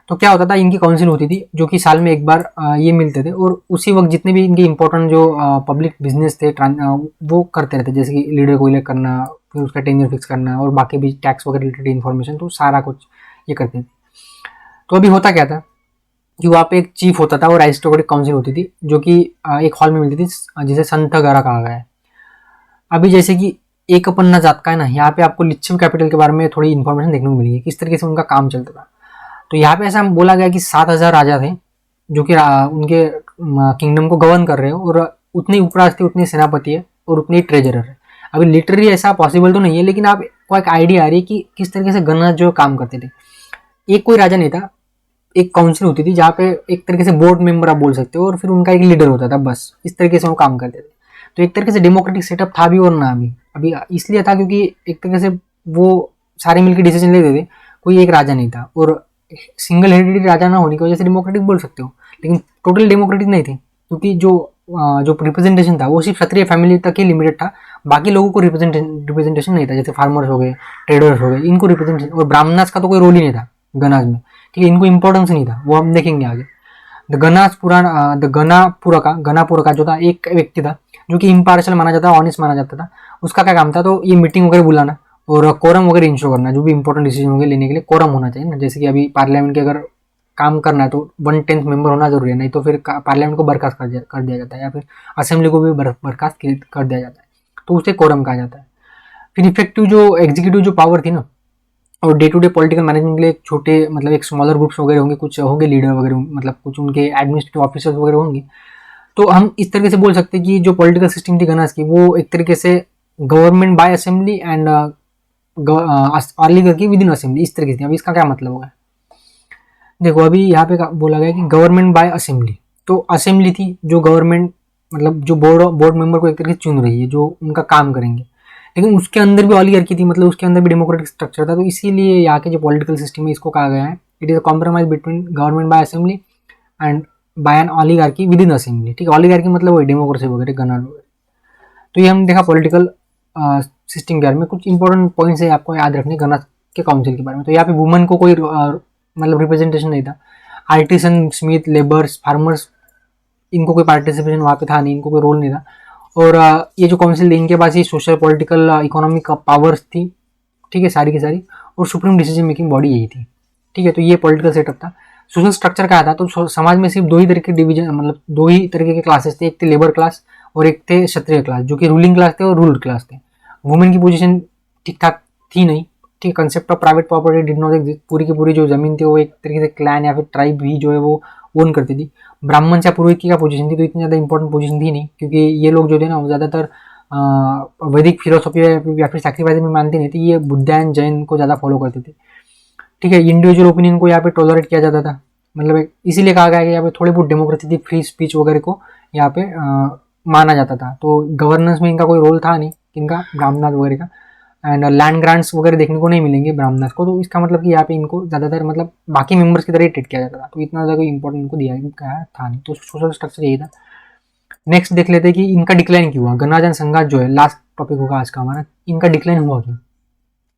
S1: तो क्या होता था, इनकी काउंसिल होती थी जो कि साल में एक बार ये मिलते थे, और उसी वक्त जितने भी इनके इंपॉर्टेंट जो पब्लिक बिजनेस थे वो करते रहते, जैसे कि लीडर को इलेक्ट करना, फिर उसका टेन्योर फिक्स करना, और बाकी भी टैक्स वगैरह रिलेटेड इन्फॉर्मेशन, तो सारा कुछ ये करते थे। तो अभी होता क्या था कि वहाँ पे एक चीफ होता था और एरिस्टोक्रेटिक काउंसिल होती थी, जो कि एक हॉल में मिलती थी, जिसे संत गरा कहा गया है। अभी जैसे कि एक पन्ना जात का है ना, यहाँ पे आपको लिच्छवी कैपिटल के बारे में थोड़ी इन्फॉर्मेशन देखने को मिलेगी, किस तरीके से उनका काम चलता था। तो यहाँ पे ऐसा बोला गया कि 7,000 राजा थे जो कि उनके किंगडम को गवर्न कर रहे हो, और उतने उपराज थे, उतने सेनापति है और उतने ट्रेजरर है। अभी लिटरली ऐसा पॉसिबल तो नहीं है, लेकिन आपको एक आइडिया आ रही है कि किस तरीके से गणराज्य जो काम करते थे। एक कोई राजा नहीं था, एक काउंसिल होती थी जहाँ पे एक तरीके से बोर्ड मेंबर आप बोल सकते हो, और फिर उनका एक लीडर होता था, बस इस तरीके से वो काम करते थे। तो एक तरीके से डेमोक्रेटिक सेटअप था भी और ना भी। अभी इसलिए था क्योंकि एक तरीके से वो सारे मिलकर डिसीजन लेते थे, कोई एक राजा नहीं था, और सिंगल हेडेड राजा ना होने की वजह से डेमोक्रेटिक बोल सकते हो, लेकिन टोटल डेमोक्रेटिक नहीं थे, क्योंकि जो रिप्रेजेंटेशन था वो सिर्फ क्षत्रिय फैमिली तक ही लिमिटेड था। बाकी लोगों को रिप्रेजेंटेशन नहीं था, जैसे फार्मर्स हो गए, ट्रेडर्स हो गए, इनको रिप्रेजेंटेशन, और ब्राह्मणास का तो कोई रोल ही नहीं था गणाज में, ठीक है, इनको इंपॉर्टेंस नहीं था, वो हम देखेंगे आगे। द गणापुरा का जो था एक व्यक्ति था जो कि इम्पार्शियल माना जाता था, ऑनेस्ट माना जाता था। उसका क्या काम था, तो ये मीटिंग वगैरह बुलाना और कोरम वगैरह इंश्योर करना, जो भी इंपॉर्टेंट डिसीजन होंगे लेने के लिए कोरम होना चाहिए ना। जैसे कि अभी पार्लियामेंट के अगर काम करना है तो 1/10 मेंबर होना जरूरी है, नहीं तो फिर पार्लियामेंट को बर्खास्त कर दिया जाता है, या फिर असेंबली को भी बर्खास्त कर दिया जाता है, तो उसे कोरम कहा जाता है। फिर इफेक्टिव जो एग्जीक्यूटिव जो पावर थी ना, और day to day political management के लिए एक छोटे मतलब एक स्मॉलर ग्रुप्स वगैरह होंगे, कुछ होंगे लीडर वगैरह, मतलब कुछ उनके एडमिनिस्ट्रेटिव ऑफिसर्स वगैरह होंगे। तो हम इस तरीके से बोल सकते हैं कि जो पॉलिटिकल सिस्टम थी गनास की, वो एक तरीके से government by assembly and oligarchy within assembly, इस तरीके से। अभी इसका क्या मतलब होगा, देखो अभी यहाँ पे बोला गया कि गवर्नमेंट बाय असेंबली, तो असेंबली थी जो गवर्नमेंट मतलब जो बोर्ड मेंबर को एक तरीके से चुन रही है, जो उनका काम करेंगे, लेकिन उसके अंदर भी ऑलिगार्की थी, मतलब उसके अंदर भी डेमोक्रेटिक स्ट्रक्चर था। तो इसीलिए यहाँ के जो पॉलिटिकल सिस्टम है इसको कहा गया है, it is a compromise between government by assembly and by an oligarchy within assembly, ठीक है। ऑलिगार्की मतलब वही डेमोक्रेसी वगैरह गणराज्य वगैरह। तो ये हम देखा पॉलिटिकल सिस्टम के बारे में। कुछ इंपॉर्टेंट पॉइंट्स है आपको याद रखने गणराज्य के काउंसिल के बारे में। तो यहाँ पे वुमेन को कोई मतलब रिप्रेजेंटेशन नहीं था। आर्टिसन, स्मिथ, लेबर्स, फार्मर्स, इनको कोई पार्टिसिपेशन वहाँ पे था नहीं, इनको कोई रोल नहीं था। और ये जो काउंसिल थी इनके पास ये सोशल, पॉलिटिकल, इकोनॉमिक पावर्स थी, ठीक है, सारी की सारी, और सुप्रीम डिसीजन मेकिंग बॉडी यही थी, ठीक है। तो ये पॉलिटिकल सेटअप था। सोशल स्ट्रक्चर क्या था, तो समाज में सिर्फ दो ही तरह के डिवीजन, मतलब दो ही तरीके के क्लासेस थे, एक थे लेबर क्लास और एक थे क्षत्रिय क्लास, जो कि रूलिंग क्लास थे और रूल्ड क्लास थे। वुमेन की पोजीशन ठीक ठाक थी नहीं, ठीक है। Concept of private property did not exist, पूरी की पूरी जो जमीन थी वो एक तरीके से क्लैन या फिर ट्राइब ही जो है वो ओन करती थी। ब्राह्मण या पुरोहित की क्या पोजीशन थी, तो इतनी ज़्यादा इंपॉर्टेंट पोजीशन थी नहीं, क्योंकि ये लोग जो थे ना वो ज़्यादातर वैदिक फिलोसफी या फिर सैक्रिफाइस में मानते नहीं थे, ये बुद्ध एंड जैन को ज़्यादा फॉलो करते थे, ठीक है। इंडिविजुअल ओपिनियन को यहाँ पे टॉलरेट किया जाता था, मतलब इसीलिए कहा गया कि यहाँ पे थोड़ी बहुत डेमोक्रेसी थी, फ्री स्पीच वगैरह को यहाँ पे माना जाता था। तो गवर्नेंस में इनका कोई रोल था नहीं, इनका ब्राह्मणास वगैरह का। एंड लैंड ग्रांट्स वगैरह देखने को नहीं मिलेंगे ब्राह्मणास को, तो इसका मतलब कि यहाँ पे इनको ज़्यादातर मतलब बाकी मेंबर्स की तरह ही ट्रीट किया जाता था, तो इतना ज़्यादा कोई इंपॉर्टेंट इनको दिया गया था नहीं। तो सोशल स्ट्रक्चर यही था। नेक्स्ट देख लेते हैं कि इनका डिक्लाइन क्यों हुआ। गणराज्य एंड संघराज्य जो है लास्ट टॉपिक होगा आज का हमारा, इनका डिक्लाइन हुआ क्यों।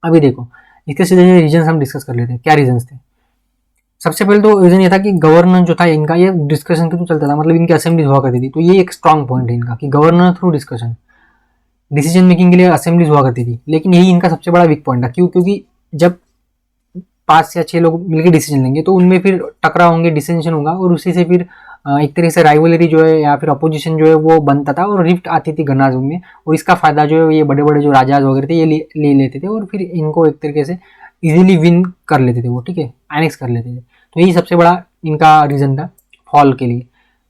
S1: अभी देखो इसके सीधे रीजन हम डिस्कस कर लेते हैं, क्या रीजन थे। सबसे पहले तो रीजन ये था कि गवर्नर जो था इनका, ये डिस्कशन के थ्रू चलता था, मतलब इनकी असेंबली हुआ करती थी। तो ये एक स्ट्रॉन्ग पॉइंट है इनका कि governor through discussion, decision making के लिए असेंबलीज हुआ करती थी। लेकिन यही इनका सबसे बड़ा वीक पॉइंट था। क्यों, क्योंकि जब 5 या 6 लोग मिलकर डिसीजन लेंगे तो उनमें फिर टकराव होंगे, डिसेंशन होगा, और उसी से फिर एक तरीके से राइवलरी जो है या फिर अपोजिशन जो है वो बनता था, और रिफ्ट आती थी गणराज्य में। और इसका फायदा जो है ये बड़े बड़े जो राजा वगैरह थे ये ले लेते थे, और फिर इनको एक तरीके से इजीली विन कर लेते थे वो, ठीक है, एनेक्स कर लेते थे। तो यही सबसे बड़ा इनका रीजन था फॉल के लिए।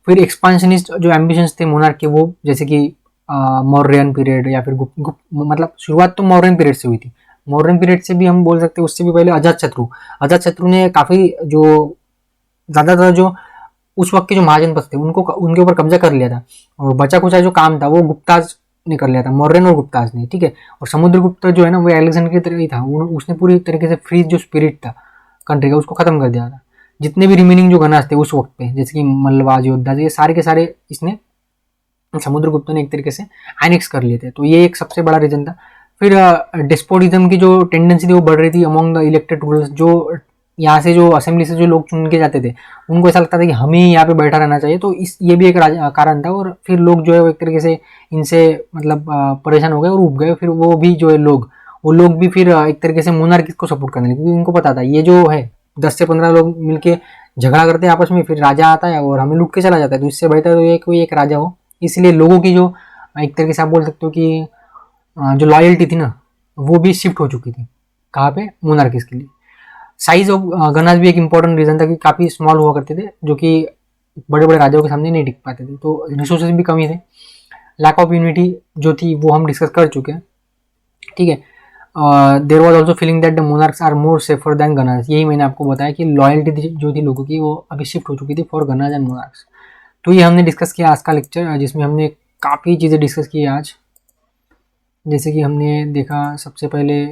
S1: फिर एक्सपांशनिस्ट जो एम्बिशंस थे मोनार्क के, वो जैसे कि मौर्यन पीरियड या फिर गुप्त, मतलब शुरुआत तो मौर्यन पीरियड से हुई थी। मौर्यन पीरियड से भी हम बोल सकते हैं, उससे भी पहले अजातशत्रु ने काफ़ी जो ज़्यादातर जो उस वक्त के जो महाजनपद थे उनको उनके ऊपर कब्जा कर लिया था, और बचा कुचा जो काम था वो गुप्ताज ने कर लिया था, मौर्यन और गुप्ताज ने, ठीक है। और समुद्रगुप्त जो है ना वो अलेक्जेंडर की तरह ही था, उसने पूरी तरीके से फ्री जो स्पिरिट था कंट्री का उसको खत्म कर दिया था। जितने भी रिमेनिंग जो गणास थे उस वक्त पे, जैसे कि मल्लवाज, योद्धा, ये सारे के सारे इसने समुद्रगुप्त ने एक तरीके से एनेक्स कर लिए थे। तो ये एक सबसे बड़ा रीजन था। फिर डेस्पोटिज्म की जो टेंडेंसी थी वो बढ़ रही थी अमॉन्ग द इलेक्टेड रूलर्स। जो यहाँ से जो असेंबली से जो लोग चुन के जाते थे उनको ऐसा लगता था कि हमें यहाँ पे बैठा रहना चाहिए, तो ये भी एक कारण था। और फिर लोग जो है वो एक तरीके से इनसे मतलब परेशान हो गए और उब गए। फिर वो भी जो है वो लोग भी फिर एक तरीके से मोनार्की को सपोर्ट करने लगे, क्योंकि उनको पता था ये जो है 10 से 15 लोग मिलके झगड़ा करते हैं आपस में, फिर राजा आता है और हमें लूट के चला जाता है। तो इससे बेहतर तो ये कोई एक राजा हो। इसलिए लोगों की जो एक तरीके से आप बोल सकते हो कि जो लॉयल्टी थी ना वो भी शिफ्ट हो चुकी थी। कहाँ पे? मोनार्किस के लिए। साइज ऑफ गनास भी एक इंपॉर्टेंट रीजन था कि काफ़ी स्मॉल हुआ करते थे, जो कि बड़े बड़े राजाओं के सामने नहीं टिक पाते थे। तो रिसोर्सेज भी कमी थे। लैक ऑफ यूनिटी जो थी वो हम डिस्कस कर चुके हैं, ठीक है। There was also feeling that the monarchs are more safer than ganas. यही मैंने आपको बताया कि लॉयल्टी जो थी लोगों की वो अभी शिफ्ट हो चुकी थी फॉर गनर्स एंड मोनार्क्स। तो ये हमने डिस्कस किया आज का लेक्चर, जिसमें हमने काफ़ी चीज़ें डिस्कस की आज। जैसे कि हमने देखा सबसे पहले